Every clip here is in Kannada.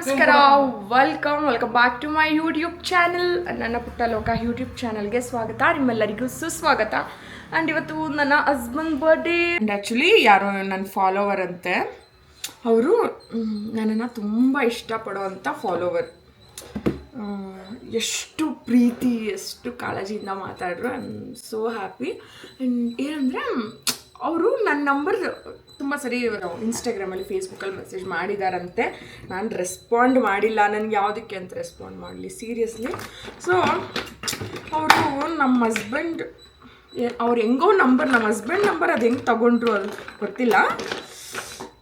ನಮಸ್ಕಾರ, welcome back to my YouTube channel. ನನ್ನ ಪುಟ್ಟ ಲೋಕ ಯೂಟ್ಯೂಬ್ ಚಾನಲ್ಗೆ ಸ್ವಾಗತ, ನಿಮ್ಮೆಲ್ಲರಿಗೂ ಸುಸ್ವಾಗತ. ಆ್ಯಂಡ್ ಇವತ್ತು ನನ್ನ ಹಸ್ಬೆಂಡ್ ಬರ್ಡೇ. ಆ್ಯಂಡ್ ಆ್ಯಕ್ಚುಲಿ ಯಾರೋ ನನ್ನ ಫಾಲೋವರ್ ಅಂತೆ, ಅವರು ನನ್ನನ್ನು ತುಂಬ ಇಷ್ಟಪಡೋವಂಥ ಫಾಲೋವರ್. ಎಷ್ಟು ಪ್ರೀತಿ, ಎಷ್ಟು ಕಾಳಜಿಯಿಂದ ಮಾತಾಡಿದ್ರು. I am so happy. And ಏನಂದರೆ, ಅವರು ನನ್ನ ನಂಬರ್ ತುಂಬ ಸರಿ ಇನ್ಸ್ಟಾಗ್ರಾಮಲ್ಲಿ ಫೇಸ್ಬುಕ್ಕಲ್ಲಿ ಮೆಸೇಜ್ ಮಾಡಿದಾರಂತೆ. ನಾನು ರೆಸ್ಪಾಂಡ್ ಮಾಡಿಲ್ಲ. ನನಗೆ ಯಾವುದಕ್ಕೆ ಅಂತ ರೆಸ್ಪಾಂಡ್ ಮಾಡಲಿ, ಸೀರಿಯಸ್ಲಿ. ಸೊ ಅವರು ನಮ್ಮ ಹಸ್ಬೆಂಡ್ ಅವ್ರು ಹೆಂಗೋ ನಂಬರ್, ನಮ್ಮ ಹಸ್ಬೆಂಡ್ ನಂಬರ್ ಅದು ಹೆಂಗೆ ತೊಗೊಂಡ್ರು ಅದು ಗೊತ್ತಿಲ್ಲ,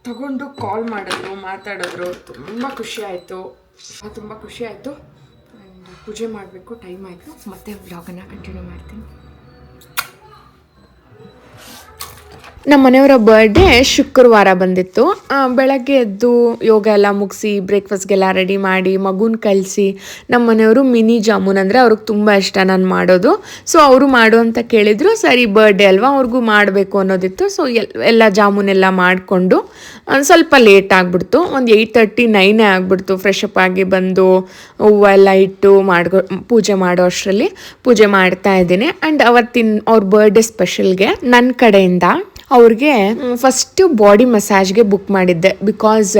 ತಗೊಂಡು ಕಾಲ್ ಮಾಡಿದ್ರು, ಮಾತಾಡಿದ್ರು. ತುಂಬ ಖುಷಿ ಆಯಿತು. ಆ್ಯಂಡ್ ಪೂಜೆ ಮಾಡಬೇಕು, ಟೈಮ್ ಆಯಿತು. ಮತ್ತೆ ವ್ಲಾಗನ್ನು ಕಂಟಿನ್ಯೂ ಮಾಡ್ತೀನಿ. ನಮ್ಮ ಮನೆಯವರ ಬರ್ಡೇ ಶುಕ್ರವಾರ ಬಂದಿತ್ತು. ಬೆಳಗ್ಗೆ ಎದ್ದು ಯೋಗ ಎಲ್ಲ ಮುಗಿಸಿ ಬ್ರೇಕ್ಫಾಸ್ಟ್ಗೆಲ್ಲ ರೆಡಿ ಮಾಡಿ ಮಗುನ ಕಳಿಸಿ, ನಮ್ಮ ಮನೆಯವರು ಮಿನಿ ಜಾಮೂನ್ ಅಂದರೆ ಅವ್ರಿಗೆ ತುಂಬ ಇಷ್ಟ ನಾನು ಮಾಡೋದು. ಸೊ ಅವರು ಮಾಡು ಅಂತ ಕೇಳಿದರು. ಸರಿ, ಬರ್ಡೇ ಅಲ್ವಾ, ಅವ್ರಿಗೂ ಮಾಡಬೇಕು ಅನ್ನೋದಿತ್ತು. ಸೊ ಎಲ್ಲ ಜಾಮೂನೆಲ್ಲ ಮಾಡಿಕೊಂಡು ಸ್ವಲ್ಪ ಲೇಟ್ ಆಗಿಬಿಡ್ತು. ಒಂದು 8:30, 9 ಆಗಿಬಿಡ್ತು. ಫ್ರೆಶ್ ಅಪ್ ಆಗಿ ಬಂದು ಹೂವೆಲ್ಲ ಇಟ್ಟು ಪೂಜೆ ಮಾಡೋ ಅಷ್ಟರಲ್ಲಿ ಪೂಜೆ ಮಾಡ್ತಾ ಇದ್ದೀನಿ. ಆ್ಯಂಡ್ ಅವ್ರ ಬರ್ಡೇ ಸ್ಪೆಷಲ್ಗೆ ನನ್ನ ಕಡೆಯಿಂದ ಅವ್ರಿಗೆ ಫಸ್ಟು ಬಾಡಿ ಮಸಾಜ್ಗೆ ಬುಕ್ ಮಾಡಿದ್ದೆ. ಬಿಕಾಸ್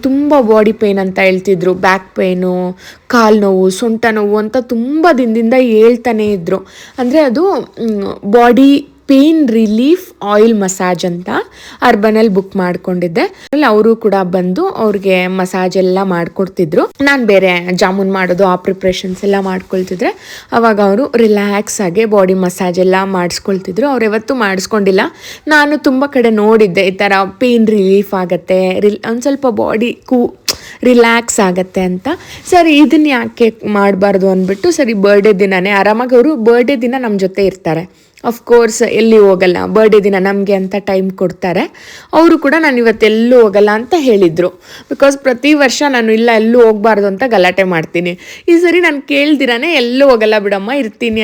ತುಂಬ ಬಾಡಿ ಪೇಯ್ನ್ ಅಂತ ಹೇಳ್ತಿದ್ರು. ಬ್ಯಾಕ್ ಪೇಯ್ನು, ಕಾಲು ನೋವು, ಸೊಂಟ ನೋವು ಅಂತ ತುಂಬ ದಿನದಿಂದ ಹೇಳ್ತಾನೆ ಇದ್ದರು. ಅಂದರೆ ಅದು body pain relief oil massage ಅಂತ ಅರ್ಬನಲ್ಲಿ ಬುಕ್ ಮಾಡ್ಕೊಂಡಿದ್ದೆ. ಅವರು ಕೂಡ ಬಂದು ಅವ್ರಿಗೆ ಮಸಾಜ್ ಎಲ್ಲ ಮಾಡಿಕೊಡ್ತಿದ್ರು. ನಾನು ಬೇರೆ ಜಾಮೂನ್ ಮಾಡೋದು ಆ ಪ್ರಿಪ್ರೇಷನ್ಸ್ ಎಲ್ಲ ಮಾಡ್ಕೊಳ್ತಿದ್ರೆ ಅವಾಗ ಅವರು ರಿಲ್ಯಾಕ್ಸ್ ಆಗಿ ಬಾಡಿ ಮಸಾಜ್ ಎಲ್ಲ ಮಾಡಿಸ್ಕೊಳ್ತಿದ್ರು. ಅವ್ರು ಯಾವತ್ತೂ ಮಾಡಿಸ್ಕೊಂಡಿಲ್ಲ. ನಾನು ತುಂಬ ಕಡೆ ನೋಡಿದ್ದೆ ಈ ಥರ ಪೇಯ್ನ್ ರಿಲೀಫ್ ಆಗುತ್ತೆ, ಒಂದು ಸ್ವಲ್ಪ ಬಾಡಿ ರಿಲ್ಯಾಕ್ಸ್ ಆಗುತ್ತೆ ಅಂತ. ಸರಿ, ಇದನ್ನು ಯಾಕೆ ಮಾಡಬಾರ್ದು ಅಂದ್ಬಿಟ್ಟು, ಸರಿ ಬರ್ಡೇ ದಿನನೇ ಆರಾಮಾಗಿ, ಅವರು ಬರ್ಡೇ ದಿನ ನಮ್ಮ ಜೊತೆ ಇರ್ತಾರೆ. ಅಫ್ಕೋರ್ಸ್ ಎಲ್ಲಿ ಹೋಗಲ್ಲ, ಬರ್ಡೇ ದಿನ ನಮಗೆ ಅಂತ ಟೈಮ್ ಕೊಡ್ತಾರೆ. ಅವರು ಕೂಡ ನಾನು ಇವತ್ತೆಲ್ಲೂ ಹೋಗಲ್ಲ ಅಂತ ಹೇಳಿದರು. ಬಿಕಾಸ್ ಪ್ರತಿ ವರ್ಷ ನಾನು ಇಲ್ಲ ಎಲ್ಲೂ ಹೋಗಬಾರ್ದು ಅಂತ ಗಲಾಟೆ ಮಾಡ್ತೀನಿ. ಈ ಸರಿ ನಾನು ಕೇಳ್ದಿರಾನೆ ಎಲ್ಲೂ ಹೋಗಲ್ಲ ಬಿಡಮ್ಮ, ಇರ್ತೀನಿ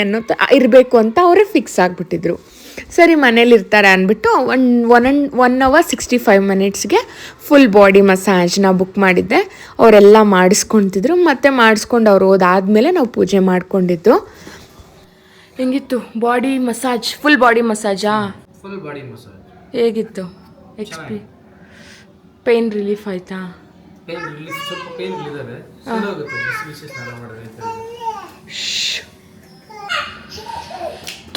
ಇರಬೇಕು ಅಂತ ಅವರೇ ಫಿಕ್ಸ್ ಆಗಿಬಿಟ್ಟಿದ್ರು. ಸರಿ, ಮನೇಲಿರ್ತಾರೆ ಅಂದ್ಬಿಟ್ಟು 1 hour 65 minutesಗೆ ಫುಲ್ ಬಾಡಿ ಮಸಾಜ್ನ ಬುಕ್ ಮಾಡಿದ್ದೆ. ಅವರೆಲ್ಲ ಮಾಡಿಸ್ಕೊತಿದ್ರು. ಮತ್ತೆ ಮಾಡಿಸ್ಕೊಂಡು ಅವ್ರು ಹೋದಾದ್ಮೇಲೆ ನಾವು ಪೂಜೆ ಮಾಡ್ಕೊಂಡಿದ್ದು. ಹೆಂಗಿತ್ತು ಬಾಡಿ ಮಸಾಜ್? ಫುಲ್ ಬಾಡಿ ಮಸಾಜಾ? ಫುಲ್ ಬಾಡಿ ಮಸಾಜ್ ಹೇಗಿತ್ತು? ಪೇನ್ ರಿಲೀಫ್ ಆಯ್ತಾ? ಪೇನ್ ರಿಲೀಫ್, ಸ್ವಲ್ಪ ಪೇನ್ ಇಲ್ಲದೆ ಸರಿಯಾಗುತ್ತೆ. ಸ್ನಾನ ಮಾಡಿದ್ರೆ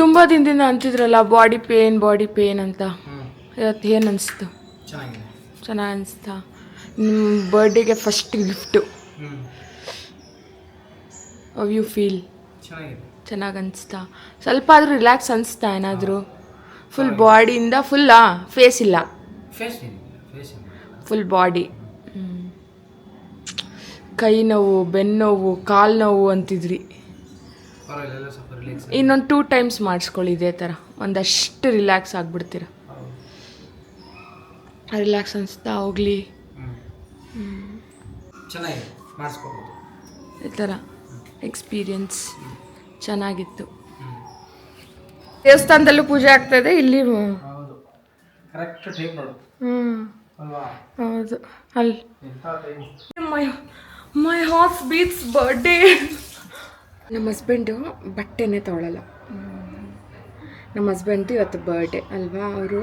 ತುಂಬ ದಿನದಿಂದ ಅಂತಿದ್ರಲ್ಲ ಬಾಡಿ ಪೇನ್ ಅಂತ. ಇವತ್ತು ಏನು ಅನಿಸ್ತು? ಚೆನ್ನಾಗಿ ಅನಿಸ್ತಾ? ನಿಮ್ಮ ಬರ್ಡೇಗೆ first gift how you feel? ಚೆನ್ನಾಗಿ ಅನಿಸ್ತಾ? ಸ್ವಲ್ಪ ಆದರೂ ರಿಲ್ಯಾಕ್ಸ್ ಅನಿಸ್ತಾ ಏನಾದರೂ? ಫುಲ್ ಬಾಡಿಯಿಂದ ಫೇಸ್ ಇಲ್ಲ, ಫುಲ್ ಬಾಡಿ. ಕೈ ನೋವು, ಬೆನ್ನು ನೋವು, ಕಾಲು ನೋವು ಅಂತಿದ್ರಿ. ಇನ್ನೊಂದು 2 times ಮಾಡಿಸ್ಕೊಳ್ಳಿ ಇದೇ ಥರ, ಒಂದಷ್ಟು ರಿಲ್ಯಾಕ್ಸ್ ಆಗಿಬಿಡ್ತೀರ. ರಿಲ್ಯಾಕ್ಸ್ ಅನಿಸ್ತಾ ಹೋಗ್ಲಿ. ಈ ಥರ ಎಕ್ಸ್ಪೀರಿಯನ್ಸ್ ಚೆನ್ನಾಗಿತ್ತು. ದೇವಸ್ಥಾನದಲ್ಲೂ ಪೂಜೆ ಆಗ್ತಾಯಿದೆ, ಇಲ್ಲಿ ಹೌದು. ಅಲ್ಲಿ ಮೈ ಹಾರ್ಟ್ ಬೀಟ್ಸ್ ಬರ್ಡೇ. ನಮ್ಮ ಹಸ್ಬೆಂಡು ಬಟ್ಟೆನೇ ತೊಗೊಳ್ಳಲ್ಲ. ನಮ್ಮ ಹಸ್ಬೆಂಡ್ದು ಇವತ್ತು ಬರ್ಡೇ ಅಲ್ವಾ, ಅವರು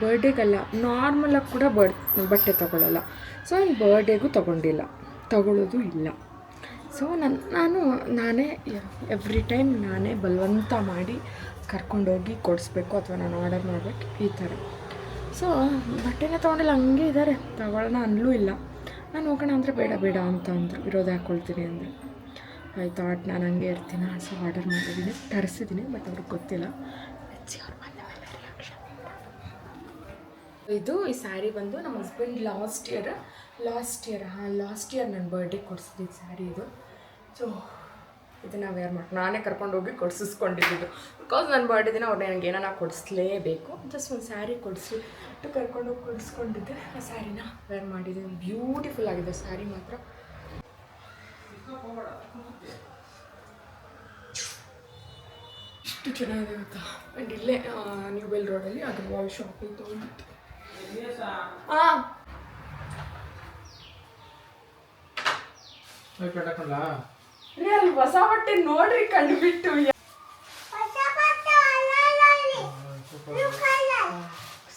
ಬರ್ಡೇಗಲ್ಲ ನಾರ್ಮಲಾಗಿ ಕೂಡ ಬಟ್ಟೆ ತೊಗೊಳ್ಳಲ್ಲ. ಸೊ ಬರ್ಡೇಗೂ ತಗೊಳ್ಳೋದು ಇಲ್ಲ. ಸೊ ನಾನೇ ಎವ್ರಿ ಟೈಮ್ ನಾನೇ ಬಲವಂತ ಮಾಡಿ ಕರ್ಕೊಂಡೋಗಿ ಕೊಡಿಸ್ಬೇಕು, ಅಥವಾ ನಾನು ಆರ್ಡರ್ ಮಾಡಬೇಕು, ಈ ಥರ. ಸೊ ಬಟ್ಟೆನೇ ತೊಗೊಂಡಿಲ್ಲ, ಹಂಗೆ ಇದ್ದಾರೆ. ತಗೊಳ್ಳೋಣ ಅನ್ಲೂ ಇಲ್ಲ. ನಾನು ಹೋಗೋಣ ಅಂದರೆ ಬೇಡ ಅಂತ ಅಂದರು. ಇರೋದು ಹಾಕ್ಕೊಳ್ತೀನಿ ಅಂದರೆ ಆಯಿತು, ನಾನು ಹಂಗೆ ಇರ್ತೀನಿ. ಸೊ ಆರ್ಡರ್ ಮಾಡಿದ್ದೀನಿ, ತರಿಸಿದ್ದೀನಿ. ಬಟ್ ಅವ್ರಿಗೆ ಗೊತ್ತಿಲ್ಲ. ಅವ್ರು ಬಂದ ಮೇಲೆ ರಿಯಾಕ್ಷನ್. ಈ ಸ್ಯಾರಿ ಬಂದು ನಮ್ಮ ಹಸ್ಬೆಂಡ್ ಲಾಸ್ಟ್ ಇಯರ್ ನನ್ನ ಬರ್ಡೇ ಕೊಡಿಸಿದ್ದು ಸ್ಯಾರಿ ಇದು. ಸೊ ಇದನ್ನು ವೇರ್ ಮಾಡಿ ನಾನೇ ಕರ್ಕೊಂಡೋಗಿ ಕೊಡಿಸ್ಕೊಂಡಿದ್ದು. ಬಿಕಾಸ್ ನನ್ನ ಬರ್ಡೇ ದಿನ ಅವ್ರು ನನಗೆ ಏನಾರ ಕೊಡಿಸ್ಲೇಬೇಕು. ಜಸ್ಟ್ ಒಂದು ಸ್ಯಾರಿ ಕೊಡಿಸ್ಬಿಟ್ಟು ಕರ್ಕೊಂಡೋಗಿ ಕೊಡಿಸ್ಕೊಂಡಿದ್ದೆ. ಆ ಸ್ಯಾರಿನ ವೇರ್ ಮಾಡಿದ್ದೀನಿ. ಬ್ಯೂಟಿಫುಲ್ ಆಗಿದೆ ಸ್ಯಾರಿ ಮಾತ್ರ. ಎಷ್ಟು ಚೆನ್ನಾಗಿದೆ ಗೊತ್ತಾ. ಆ್ಯಂಡ್ ಇಲ್ಲೇ ನ್ಯೂ ಬೆಲ್ ರೋಡಲ್ಲಿ ಅಗರ್ವಾಲ್ ಶಾಪಿಂಗ್ ತೊಗೊಂಡಿತ್ತು. ಹಾಂ ಕಟ್ಟಕೊಂಡ ಅಲ್ಲಿ ಹೊಸ ಬಟ್ಟೆ ನೋಡ್ರಿ ಕಂಡುಬಿಟ್ಟು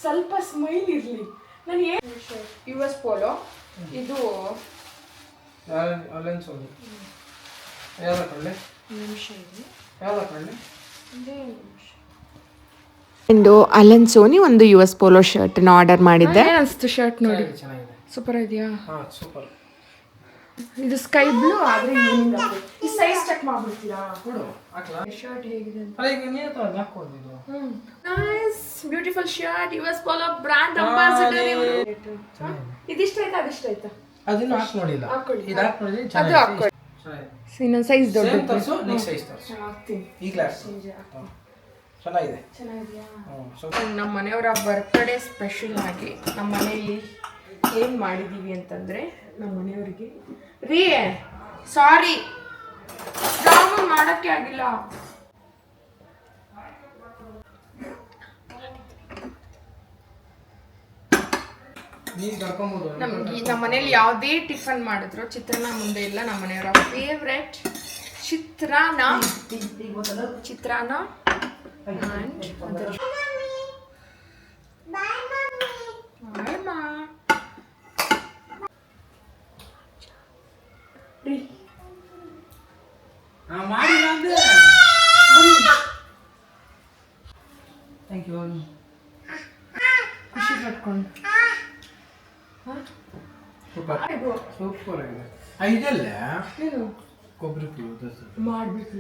ಸ್ವಲ್ಪ ಸ್ಮೈಲ್ ಇರ್ಲಿ. ನಾನು ಏನು US ಪೋಲೋ ಇದು ಆನ್ಲೈನ್ ಸೋನಿ ಯಾವ್ದು ಹಾಕೊಳ್ಳಿ ಯಾವ್ದು ಹಾಕೊಳ್ಳಿ ಒಂದು ಅಲನ್ ಸೋನಿ ಒಂದು US ಪೋಲೋ ಶರ್ಟ್ನ ಆರ್ಡರ್ ಮಾಡಿದ್ದೆ. ಅನಿಸ್ತು ಶರ್ಟ್ ನೋಡಿ? ಚೆನ್ನಾಗಿದೆ, ಸೂಪರ್ ಇದೆಯಾ? ಹಾಂ ಸೂಪರ್. ಇದು ಸ್ಕೈ ಬ್ಲೂ ಆದರೆ ಈವ್ನಿಂಗ್ ಆಗಿದೆ. ಈ ಸೈಜ್ ಚೆಕ್ ಮಾಡ್ಬಿಡ್ತೀರಾ? ಕೊಡು ಹಾಕ್ಲಾ? ಶರ್ಟ್ ಹೇಗಿದೆ ಅಂತ. ಅಲ್ಲ ಈಗ ನೀನು ತಗೊಂಡು ಹಾಕ್ಕೊಂಡಿದ್ದು. Nice beautiful shirt US polo brand ambassador ಇವರು. ಇದಿಷ್ಟ ಆಯ್ತಾ ಅದಿಷ್ಟ ಆಯ್ತಾ? ಅದನ್ನು ಹಾಕಿ ನೋಡಿಲ್ಲ, ಇದು ಹಾಕಿ ನೋಡಿ ಅದು ಚೆನ್ನಾಗಿದೆ. ಹಾಕೊಳ್ಳಿ. ಇನ್ನೊಂದು ಸೈಜ್ ದೊಡ್ಡ ತರಿಸು, ನೆಕ್ಸ್ಟ್ ಸೈಜ್ ತರಿಸು. ಹಾಕ್ತೀನಿ. ಈ ಗ್ಲಾಸ್ ಚೆನ್ನಾಗಿದೆ. ಚೆನ್ನಾಗಿದೆಯಾ? ಸ್ವಲ್ಪ ನಮ್ಮ ಮನೆಯವರ ಬರ್ತ್ಡೇ ಸ್ಪೆಷಲ್ ಆಗಿ ನಮ್ಮ ಮನೆಯಲ್ಲಿ ಏನು ಮಾಡಿದ್ದೀವಿ ಅಂತಂದರೆ, ನಮ್ಮ ಮನೆಯವರಿಗೆ ರೀ ಸಾರಿ ಜಾಮೂನ್ ಮಾಡೋಕ್ಕೆ ಆಗಿಲ್ಲ. ನಮ್ಗೆ ನಮ್ಮ ಮನೇಲಿ ಯಾವುದೇ ಟಿಫನ್ ಮಾಡಿದ್ರು ಚಿತ್ರಾನ್ನ ಮುಂದೆ ಇಲ್ಲ. ನಮ್ಮ ಮನೆಯವರ ಫೇವ್ರೆಟ್ ಚಿತ್ರಾನ್ನ ಥ್ಯಾಂಕ್ ಯು. ಖುಷಿ ಪಟ್ಕೊಂಡು ಸೂಪರ್ ಸೂಪರ್ ಆಗಿದೆ. ಇದೆಲ್ಲ ಕೊಬ್ಬರಿ ಮಾಡ್ಬೇಕು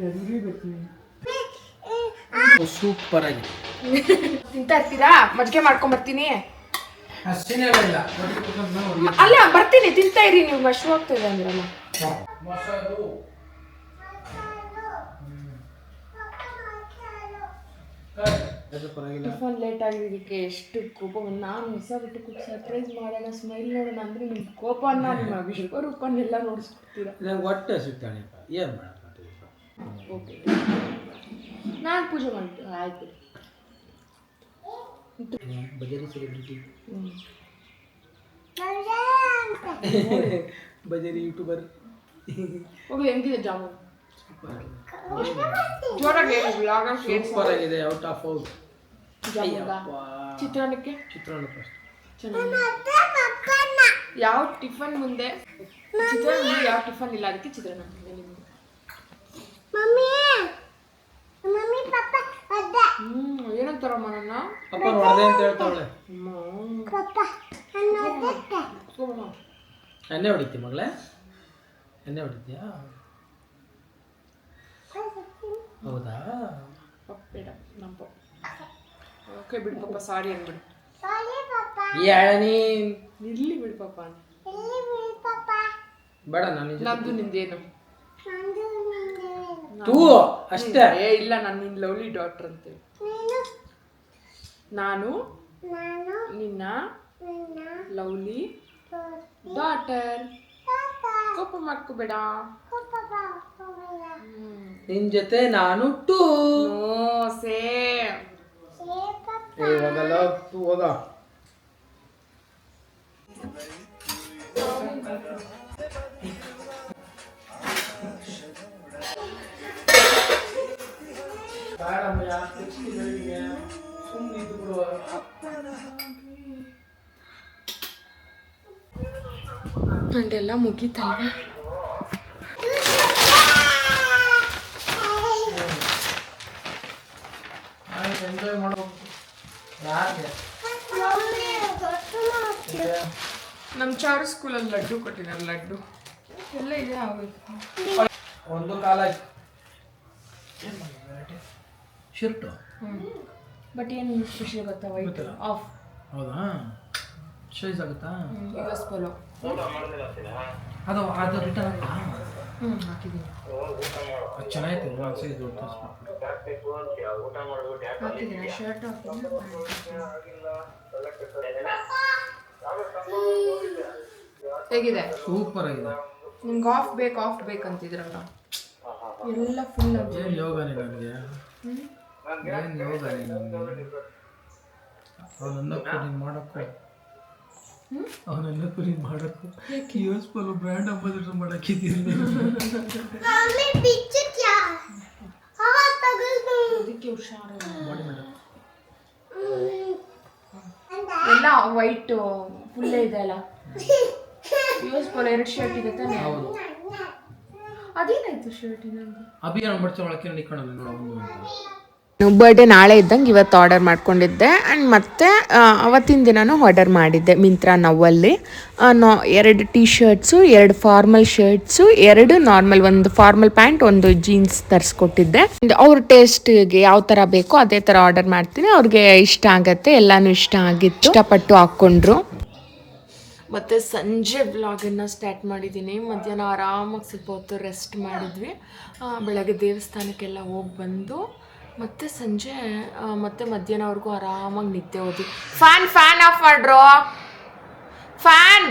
ಸೂಪರ್ ಆಗಿದೆ. ತಿಂತಾ ಇರ್ತೀರಾ? ಮಜ್ಜಿಗೆ ಮಾಡ್ಕೊಂಡ್ ಬರ್ತೀನಿ. ಅಷ್ಟೇನೇ ಇಲ್ಲ, ಅಲ್ಲ ಬರ್ತೀನಿ, ತಿಂತಾ ಇರಿ. ನೀವು ಮಶ್ರು ಹೋಗ್ತಿದೆ ಅಂದ್ರಲ್ಲ. ಟಿಫನ್ ಲೇಟ್ ಆಗಿದ್ದಕ್ಕೆ ಎಷ್ಟು ಕೋಪ. ನಾನು ಹೊಸ ಬಿಟ್ಟು ಕುಕ್ ಸರ್ಪ್ರೈಸ್ ಮಾಡೋಣ, ಸ್ಮೈಲ್ ನೋಡೋಣ ಅಂದ್ರೆ ನಿಮ್ಮ ಕೋಪನ ನಿಮ್ಮ ವಿಶ್ವರೂಪನ್ನೆಲ್ಲ ನೋಡಿಸ್ಕೊಡ್ತೀರಾ. ನಂಗೆ ಹೊಟ್ಟೆ ಸಿಗ್ತಾನೆ, ಏನು ಮಾಡೋಣ. ಓಕೆ, ನಾನು ಪೂಜೆ ಮಾಡ್ತೀನಿ. ಆಯ್ತು. ಬಜಾರಿ ಸೆಲೆಬ್ರಿಟಿ, ಬಜಾರಿ ಯೂಟ್ಯೂಬರ್. ಹೋಗ್ಲಿ, ಹೆಂಗಿದೆ ಜಾಮೂನ್? ಜೋರಾಗಿ ಹೇಳಿ. ಬ್ಲಾಗ್ ಸೂಪರ್ ಆಗಿದೆ. Out of out. ಚಿತ್ರಾನ್ನಕ್ಕೆ ಚೆನ್ನಾಗಿದೆ. ಯಾವ ಟಿಫನ್ ಮುಂದೆ ಚಿತ್ರಾನ್ನ, ಯಾವ ಟಿಫನ್ ಇಲ್ಲ ಅದಕ್ಕೆ ಚಿತ್ರಾನ್ನ. ಏನಂತಾರಮ್ಮ ನನ್ನ ಪಪ್ಪ ನೋಡ್ದೆ ಅಂತ ಹೇಳ್ತಾವಳೆ. ಎಣ್ಣೆ ಹೊಡಿತಿ ಮಗಳೇ, ಎಣ್ಣೆ ಹೊಡಿತೀಯಾ? ಹೌದಾ? ಬೇಡ ನಮ್ಮ ಓಕೆ ಬಿಡು ಪಾಪ, ಸಾರಿ ಅಂದ್ಬಿಡು. ಇರ್ಲಿ ಬಿಡು ಪಾಪ. ಬೇಡ ನಾನು ನಂದು ನಿಂದೇನು ತೂ ಅಷ್ಟೇ. ಇಲ್ಲ, ನಾನು ನಿನ್ನ ಲವ್ಲಿ ಡಾಟರ್ ಅಂತೇಳಿ. ನಾನು ನಿನ್ನ ಲವ್ಲಿ ಡಾಟರ್. ಕೋಪ ಮಾಡ್ಕೋಬೇಡ. ನಿನ್ ಜೊತೆ ನಾನು ಟೂ. ಸೇಮ್. ಹೋಗಲ್ಲ, ತೂ ಹೋಗ. ನಂದೆಲ್ಲ ಮುಗೀತಲ್ವ? ಎಂಜಾಯ್ ಮಾಡೋ ಯಾರಿಗೆ? ನಮ್ಮ ಚಾರು ಸ್ಕೂಲಲ್ಲಿ ಲಡ್ಡು ಕೊಟ್ಟಿದ್ದಾರೆ. ಲಡ್ಡು ಎಲ್ಲ ಇದೆ. ಒಂದು ಕಾಲ ಶರ್ಟು. ಬಟ್ ಏನು ಸ್ಪೆಷಲ್ ಗೊತ್ತಾ? White of. ಹೌದಾ? ಸೈಜ್ ಆಗುತ್ತಾ? US ಪೋಲೋ ಅದು ಅದು ರಿಟರ್ನ್ ಹಾಕಿದ್ದೀನಿ. ಅದು ಚೆನ್ನಾಗಿತ್ತು. ಒಂದು ಸೈಜ್ ದೊಡ್ಡ ಹಾಕಿದ್ದೀನಿ. ಶರ್ಟ್ ಹಾಕಿದ್ದೀನಿ. ಹೇಗಿದೆ? ಸೂಪರ್ ಆಗಿದೆ. ನಿಮ್ಗೆ ಆಫ್ ಬೇಕಂತಿದ್ರಲ್ಲ, ಎಲ್ಲ ಫುಲ್. ಏನು ಯೋಗನೇ ನನಗೆ, ಏನು ಯೋಗನೇ ನನಗೆ. ಅವನನ್ನಕ್ಕೂ ನೀನು ಮಾಡೋಕ್ಕೂ ಅವನೆಲ್ಲ ಕುರಿ ಮಾಡೋಕ್ಕೂ US ಪೋಲೋ ಬ್ರ್ಯಾಂಡ್ ಅಂಬಾಸಿಡರ್ ಮಾಡಕ್ಕಿದ್ದೀನಿ. ಎಲ್ಲ ವೈಟ್ ಫುಲ್ಲೇ ಇದೆ ಅಲ್ಲ. US ಪೋಲೋ 2 ಶರ್ಟ್ ಇದೆ ತಾನೆ. ಹೌದು. ಅದೇನಾಯ್ತು ಶರ್ಟ್ ಇನ್ನೊಂದು ಅಭಿಯಾನ ಮಾಡ್ತಾ ಒಳಕ್ಕೆ ನಿಕ್ಕೊಳ್ಳೋದು ನೋಡೋದು ಅಂತ. ಬರ್ಡೇ ನಾಳೆ ಇದ್ದಂಗೆ ಇವತ್ತು ಆರ್ಡರ್ ಮಾಡ್ಕೊಂಡಿದ್ದೆ. ಆ್ಯಂಡ್ ಮತ್ತೆ ಅವತ್ತಿನ ದಿನನೂ ಆರ್ಡರ್ ಮಾಡಿದ್ದೆ ಮಿಂತ್ರಾ ನವ್ವಲ್ಲಿ. 2 T shirts, 2 formal shirts, 2 normal, ಒಂದು ಫಾರ್ಮಲ್ ಪ್ಯಾಂಟ್, ಒಂದು ಜೀನ್ಸ್ ತರಿಸ್ಕೊಟ್ಟಿದ್ದೆ. ಅವ್ರ ಟೇಸ್ಟ್ಗೆ ಯಾವ ಥರ ಬೇಕೋ ಅದೇ ಥರ ಆರ್ಡರ್ ಮಾಡ್ತೀನಿ. ಅವ್ರಿಗೆ ಇಷ್ಟ ಆಗತ್ತೆ, ಎಲ್ಲನೂ ಇಷ್ಟ ಆಗಿತ್ತು, ಇಷ್ಟಪಟ್ಟು ಹಾಕ್ಕೊಂಡ್ರು. ಮತ್ತು ಸಂಜೆ ವ್ಲಾಗನ್ನು ಸ್ಟಾರ್ಟ್ ಮಾಡಿದ್ದೀನಿ. ಮಧ್ಯಾಹ್ನ ಆರಾಮಾಗಿ ಸ್ವಲ್ಪ ಹೊತ್ತು ರೆಸ್ಟ್ ಮಾಡಿದ್ವಿ. ಬೆಳಗ್ಗೆ ದೇವಸ್ಥಾನಕ್ಕೆಲ್ಲ ಹೋಗಿ ಬಂದು ಮತ್ತೆ ಸಂಜೆ ಮತ್ತೆ ಮಧ್ಯಾಹ್ನವರೆಗೂ ಆರಾಮಾಗಿ ನಿದ್ದೆ ಹೋದ್ವಿ. ಫ್ಯಾನ್ ಆಫ್ ಮಾಡ್ರೋ, ಫ್ಯಾನ್.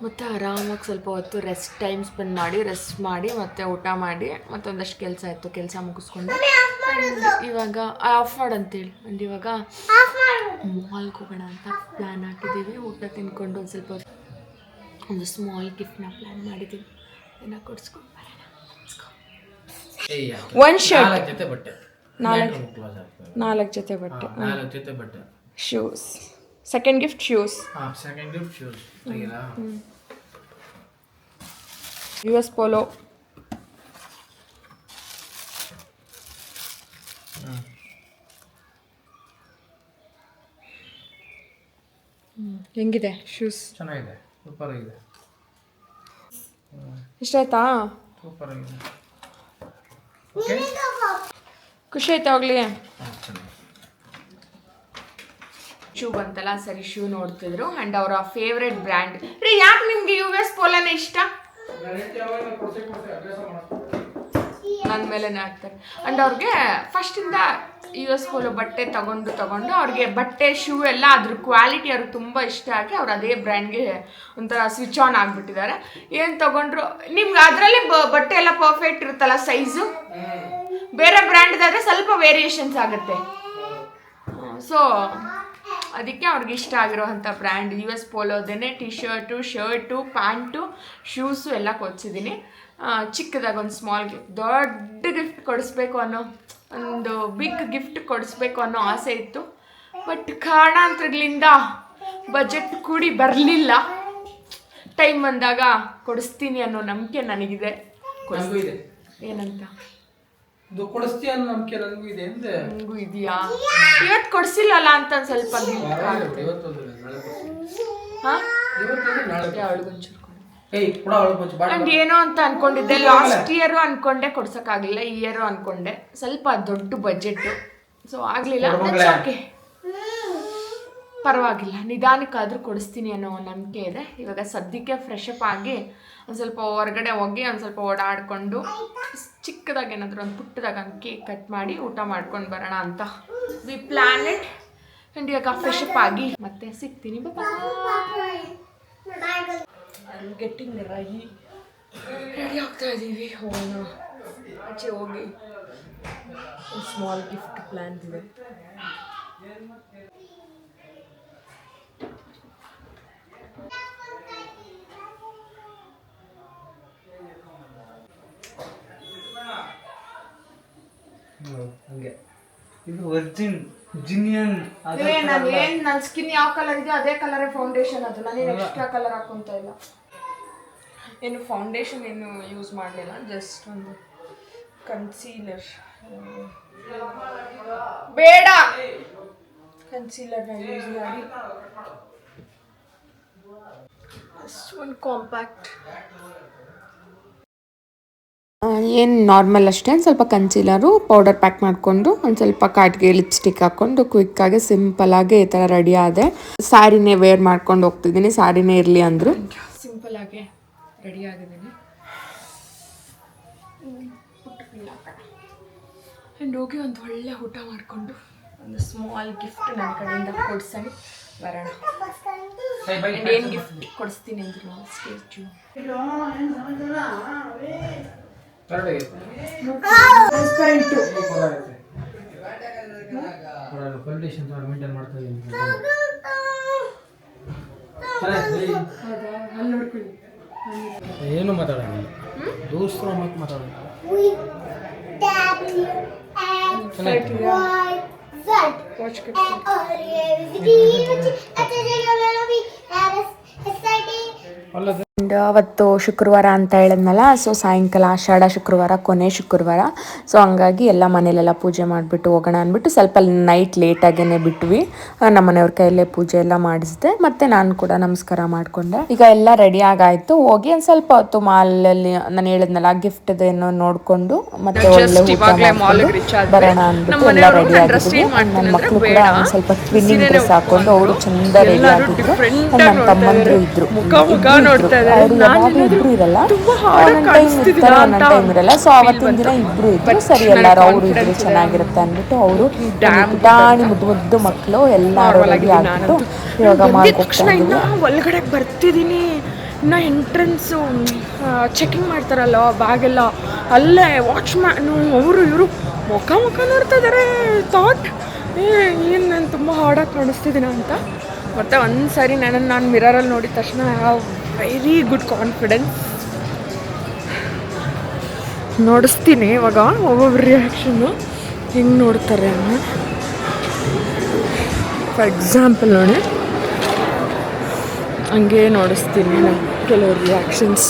ಮತ್ತು ಆರಾಮಾಗಿ ಸ್ವಲ್ಪ ಹೊತ್ತು ಟೈಮ್ ಸ್ಪೆಂಡ್ ಮಾಡಿ ಮತ್ತೆ ಊಟ ಮಾಡಿ ಮತ್ತೆ ಒಂದಷ್ಟು ಕೆಲಸ ಇತ್ತು, ಕೆಲಸ ಮುಗಿಸ್ಕೊಂಡು ಇವಾಗ ಆಫ್ ಮಾಡಂತೇಳಿ ಅಂಡ್ ಇವಾಗ ಮಾಲ್ಗೆ ಹೋಗೋಣ ಅಂತ ಪ್ಲ್ಯಾನ್ ಹಾಕಿದ್ದೀವಿ. ಊಟ ತಿನ್ಕೊಂಡು ಒಂದು ಸ್ವಲ್ಪ ಒಂದು ಸ್ಮಾಲ್ ಗಿಫ್ಟ್ನ ಪ್ಲ್ಯಾನ್ ಮಾಡಿದ್ದೀವಿ. ಏನೋ ಕೊಡಿಸ್ಕೊಂಡು ಬರೋಣ. ಒಂದು ಶರ್ಟ್, ಜೊತೆ ಬಟ್ಟೆ, 4 ಜೊತೆ ಬಟ್ಟೆ, 4 ಜೊತೆ ಬಟ್ಟೆ, shoes. Second gift shoes. Second gift shoes ತೆಗಿರಾ. US polo. ಹೆಂಗಿದೆ ಶೂಸ್? ಚೆನ್ನಾಗಿದೆ, ಸೂಪರ್ ಆಗಿದೆ. ಇಷ್ಟ ಆಯ್ತಾ? ಸೂಪರ್ ಆಗಿದೆ. ಖುಷಿ ಆಯ್ತಾ? ಹೋಗ್ಲಿ. ಶೂ ಬಂತಲ್ಲ, ಸರಿ ಶೂ ನೋಡ್ತಿದ್ರು. ಆ್ಯಂಡ್ ಅವರ ಫೇವ್ರೆಟ್ ಬ್ರ್ಯಾಂಡ್ ರೀ. ಯಾಕೆ ನಿಮ್ಗೆ US ಪೋಲೋನೇ ಇಷ್ಟ? ನನ್ನ ಮೇಲೆನೇ ಹಾಕ್ತಾರೆ. ಆ್ಯಂಡ್ ಅವ್ರಿಗೆ ಫಸ್ಟಿಂದ US ಪೋಲೋ ಬಟ್ಟೆ ತಗೊಂಡು ಅವ್ರಿಗೆ ಬಟ್ಟೆ ಶೂ ಎಲ್ಲ ಅದ್ರ ಕ್ವಾಲಿಟಿ ಅವ್ರಿಗೆ ತುಂಬ ಇಷ್ಟ ಆಗಿ ಅವ್ರು ಅದೇ ಬ್ರ್ಯಾಂಡ್ಗೆ ಒಂಥರ ಸ್ವಿಚ್ ಆನ್ ಆಗಿಬಿಟ್ಟಿದ್ದಾರೆ. ಏನು ತಗೊಂಡ್ರು ನಿಮ್ಗೆ ಅದರಲ್ಲೇ ಬಟ್ಟೆ ಎಲ್ಲ ಪರ್ಫೆಕ್ಟ್ ಇರುತ್ತಲ್ಲ ಸೈಜು. ಬೇರೆ ಬ್ರ್ಯಾಂಡ್ದಾದ್ರೆ ಸ್ವಲ್ಪ ವೇರಿಯೇಷನ್ಸ್ ಆಗುತ್ತೆ. ಸೊ ಅದಕ್ಕೆ ಅವ್ರಿಗೆ ಇಷ್ಟ ಆಗಿರೋವಂಥ ಬ್ರ್ಯಾಂಡ್ US ಪೋಲೋದೇನೆ ಟೀ ಶರ್ಟು, ಪ್ಯಾಂಟು, ಶೂಸು ಎಲ್ಲ ಕೊಡ್ಸಿದ್ದೀನಿ. ಚಿಕ್ಕದಾಗಿ ಒಂದು ಸ್ಮಾಲ್ ಗಿಫ್ಟ್, ದೊಡ್ಡ ಗಿಫ್ಟ್ ಕೊಡಿಸ್ಬೇಕು ಅನ್ನೋ ಒಂದು ಬಿಗ್ ಗಿಫ್ಟ್ ಕೊಡಿಸ್ಬೇಕು ಅನ್ನೋ ಆಸೆ ಇತ್ತು. ಬಟ್ ಕಾರಣಾಂತರಗಳಿಂದ ಬಜೆಟ್ ಕೂಡಿ ಬರಲಿಲ್ಲ. ಟೈಮ್ ಬಂದಾಗ ಕೊಡಿಸ್ತೀನಿ ಅನ್ನೋ ನಂಬಿಕೆ ನನಗಿದೆ. ಏನಂತ ಕೊಡಿಸ್ತೀಯ ಅನ್ನೋ ನಂಬಿಕೆ ನನಗೂ ಇದೆ. ನನಗೂ ಇದೆಯಾ? ಇವತ್ತು ಕೊಡಿಸಿಲ್ಲಲ್ಲ ಅಂತ ಒಂದು ಸ್ವಲ್ಪ ಅಂಡ್ ಏನೋ ಅಂತ ಅನ್ಕೊಂಡಿದ್ದೆ. ಲಾಸ್ಟ್ ಇಯರು ಅನ್ಕೊಂಡೆ, ಕೊಡ್ಸೋಕ್ಕಾಗಲಿಲ್ಲ. ಈ ಇಯರು ಅನ್ಕೊಂಡೆ, ಸ್ವಲ್ಪ ದೊಡ್ಡ ಬಜೆಟ್ಟು, ಸೊ ಆಗಲಿಲ್ಲ. ಓಕೆ, ಪರವಾಗಿಲ್ಲ, ನಿಧಾನಕ್ಕಾದರೂ ಕೊಡಿಸ್ತೀನಿ ಅನ್ನೋ ನಂಬಿಕೆ ಇದೆ. ಇವಾಗ ಸದ್ಯಕ್ಕೆ ಫ್ರೆಶ್ ಅಪ್ ಆಗಿ ಒಂದು ಸ್ವಲ್ಪ ಹೊರಗಡೆ ಹೋಗಿ ಒಂದು ಸ್ವಲ್ಪ ಓಡಾಡಿಕೊಂಡು ಚಿಕ್ಕದಾಗಿ ಏನಾದರೂ ಒಂದು ಪುಟ್ಟದಾಗ ಒಂದು ಕೇಕ್ ಕಟ್ ಮಾಡಿ ಊಟ ಮಾಡ್ಕೊಂಡು ಬರೋಣ ಅಂತ ವಿ ಪ್ಲ್ಯಾನ್ ಇಟ್. ಆ್ಯಂಡ್ ಇವಾಗ ಫ್ರೆಶ್ ಅಪ್ ಆಗಿ ಮತ್ತೆ ಸಿಗ್ತೀನಿ. ಗೆಟ್ಟಿಂಗ್ ರೆಡಿ ಆಗ್ತಾ ಇದ್ದೀವಿ. ಹೋಗೋಣ, ಆಚೆ ಹೋಗಿ ಒಂದು ಸ್ಮಾಲ್ ಗಿಫ್ಟ್ ಪ್ಲ್ಯಾನ್ ಇದೆ. ಹಂಗೆ ಇದು ಜಿನಿಯನ್. ನನ್ನ ಸ್ಕಿನ್ ಯಾವ ಕಲರ್ ಇದೆಯೋ ಅದೇ ಕಲರೇ ಫೌಂಡೇಶನ್. ಅದು ನಾನೇನು ಎಕ್ಸ್ಟ್ರಾ ಕಲರ್ ಹಾಕೊಂತ ಇಲ್ಲ. ಏನು ಫೌಂಡೇಶನ್ ಏನು ಯೂಸ್ ಮಾಡಲಿಲ್ಲ, ಜಸ್ಟ್ ಒಂದು ಕನ್ಸೀಲರ್. ಬೇಡ, ಕನ್ಸೀಲರ್ನ ಯೂಸ್ ಮಾಡಿ ಒಂದು ಕಾಂಪ್ಯಾಕ್ಟ್ ಏನು ನಾರ್ಮಲ್ ಅಷ್ಟೇ. ಒಂದು ಸ್ವಲ್ಪ ಕನ್ಸೀಲರು, ಪೌಡರ್ ಪ್ಯಾಕ್ ಮಾಡಿಕೊಂಡು ಒಂದು ಸ್ವಲ್ಪ ಕಾಟಿಗೆ ಲಿಪ್ಸ್ಟಿಕ್ ಹಾಕ್ಕೊಂಡು ಕ್ವಿಕ್ಕಾಗಿ ಸಿಂಪಲಾಗಿ ಈ ಥರ ರೆಡಿ ಆದೆ. ಸ್ಯಾರಿನೇ ವೇರ್ ಮಾಡ್ಕೊಂಡು ಹೋಗ್ತಿದ್ದೀನಿ, ಸ್ಯಾರಿನೇ ಇರಲಿ ಅಂದರು. ಸಿಂಪಲಾಗಿ ರೆಡಿ ಆಗಿದ್ದೀನಿ. ಆ್ಯಂಡ್ ಹೋಗಿ ಒಂದು ಒಳ್ಳೆ ಊಟ ಮಾಡಿಕೊಂಡು ಒಂದು ಸ್ಮಾಲ್ ಗಿಫ್ಟ್ ನನ್ನ ಕಡೆಯಿಂದ ಕೊಡ್ಸೋಣ ಬರೋಣ. ಏನು ಗಿಫ್ಟ್ ಕೊಡಿಸ್ತೀನಿ ಅಂದರು ಸ್ಟೇಜು. ಕಂಡೀಷನ್ ಮೇಂಟೈನ್ ಮಾಡ್ತಾ ಇದ್ದೀನಿ. ಏನು ಮಾತಾಡೋಂಗಿಲ್ಲ ದೋಸ್ತರು ಮತ್ತೆ ಮಾತಾಡೋಂಗಿಲ್ಲ ಅಲ್ಲದೆ ಅವತ್ತು ಶುಕ್ರವಾರ ಅಂತ ಹೇಳಿದ್ನಲ್ಲ, ಸೊ ಸಾಯಂಕಾಲ ಆಷಾಢ ಶುಕ್ರವಾರ, ಕೊನೆ ಶುಕ್ರವಾರ. ಸೊ ಹಂಗಾಗಿ ಎಲ್ಲ ಮನೇಲೆಲ್ಲ ಪೂಜೆ ಮಾಡಿಬಿಟ್ಟು ಹೋಗೋಣ ಅಂದ್ಬಿಟ್ಟು ಸ್ವಲ್ಪ ನೈಟ್ ಲೇಟಾಗೇ ಬಿಟ್ವಿ. ನಮ್ಮ ಮನೆಯವ್ರ ಕೈಯಲ್ಲೇ ಪೂಜೆ ಎಲ್ಲ ಮಾಡಿಸಿದೆ, ಮತ್ತು ನಾನು ಕೂಡ ನಮಸ್ಕಾರ ಮಾಡಿಕೊಂಡೆ. ಈಗ ಎಲ್ಲ ರೆಡಿ ಆಗಾಯಿತು. ಹೋಗಿ ಒಂದು ಸ್ವಲ್ಪ ಹೊತ್ತು ಮಾಲಲ್ಲಿ ನಾನು ಹೇಳಿದ್ನಲ್ಲ ಗಿಫ್ಟ್ದೇನೋ ನೋಡಿಕೊಂಡು ಮತ್ತೆ ಒಳ್ಳೆ ಊಟ ಮಾಡ್ಕೊಂಡು ಬರೋಣ ಅಂದ್ಬಿಟ್ಟು ಎಲ್ಲ ರೆಡಿ ಆಗಿದ್ವಿ. ನನ್ನ ಮಕ್ಕಳು ಕೂಡ ಒಂದು ಸ್ವಲ್ಪ ಟ್ವಿನ್ನಿಂಗ್ ಡ್ರೆಸ್ ಹಾಕೊಂಡು ಅವರು ಚಂದ ರೆಡಿ ಆಗಿದ್ರು. ನನ್ನ ತಮ್ಮಂದ್ರು ಇದ್ರು, ಅವರು ಯಾವಾಗಲೂ ಇಬ್ರು ಇರಲ್ಲ, ಒಂದೊಂದು ಟೈಮ್ ಇರ್ತಾರೆ ಒಂದೊಂದು ಟೈಮ್ ಇರಲ್ಲ. ಸೊ ಅವತ್ತಿನ ದಿನ ಇಬ್ರು ಇದ್ರು. ಸರಿ ಎಲ್ಲರೂ ಅವರು ಇದ್ರು ಚೆನ್ನಾಗಿರುತ್ತೆ ಅಂದ್ಬಿಟ್ಟು ಅವರು ದಾಣಿ ಮುದ್ದು ಮುದ್ದು ಮಕ್ಕಳು ಎಲ್ಲರೂ ರೆಡಿ ಆಗಿಬಿಟ್ಟು ಇವಾಗ ಮಾಡ್ಕೊಡ್ತಾ ಇದ್ದೀವಿ. ಒಳಗಡೆ ಬರ್ತಿದ್ದೀನಿ, ಇನ್ನು ಎಂಟ್ರೆನ್ಸು ಚೆಕಿಂಗ್ ಮಾಡ್ತಾರಲ್ಲ ಬ್ಯಾಗೆಲ್ಲ, ಅಲ್ಲೇ ವಾಚ್ಮ್ಯಾನು ಅವರು ಇವರು ಮುಖ ನೋಡ್ತಾ ಇದ್ದಾರೆ. ಥಾಟ್ ಏನು ನಾನು ತುಂಬ ಹಾರ್ಡಾಗಿ ಕಾಣಿಸ್ತಿದ್ದೀನ ಅಂತ. ಮತ್ತು ಒಂದು ಸಾರಿ ನಾನು ಮಿರರಲ್ಲಿ ನೋಡಿದ ತಕ್ಷಣ ವೆರಿ ಗುಡ್ ಕಾನ್ಫಿಡೆನ್ಸ್ ನೋಡಿಸ್ತೀನಿ ಇವಾಗ. ಒಬ್ಬೊಬ್ಬರು ರಿಯಾಕ್ಷನ್ನು ಹೆಂಗೆ ನೋಡ್ತಾರೆ ಅನ್ನೋ. ಫಾರ್ ಎಕ್ಸಾಂಪಲ್ ನೋಡಿ, ಹಂಗೆ ನೋಡಿಸ್ತೀನಿ ನಾನು ಕೆಲವ್ರು ರಿಯಾಕ್ಷನ್ಸ್.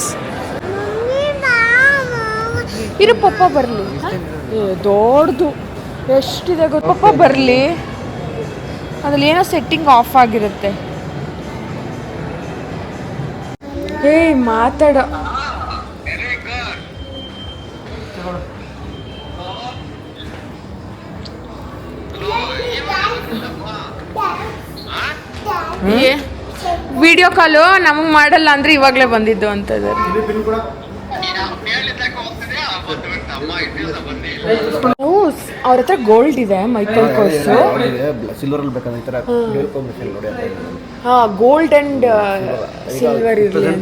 ಇರು ಪಪ್ಪ ಬರಲಿ. ದೊಡ್ಡದು ಎಷ್ಟಿದೆ ಗೊತ್ತು, ಪಪ್ಪ ಬರಲಿ. ಅದ್ರಲ್ಲಿ ಏನೋ ಸೆಟ್ಟಿಂಗ್ ಆಫ್ ಆಗಿರುತ್ತೆ. ಮಾತಾಡೋ. ವಿಡಿಯೋ ಕಾಲು ನಮಗೆ ಮಾಡಲ್ಲ ಅಂದ್ರೆ ಇವಾಗಲೇ ಬಂದಿದ್ದು ಅಂತ ಇದ್ದಾರೆ. ಅವ್ರ ಹತ್ರ ಗೋಲ್ಡ್ ಇದೆ, ಮೈಕಲ್ ಕೋರ್ಸು. ಸಿಲ್ವರ್ ಬೇಕಾದ್ರೆ ಗೋಲ್ಡ್ ಅಂಡ್ ಸಿಲ್ವರ್ ಇರಲಿ.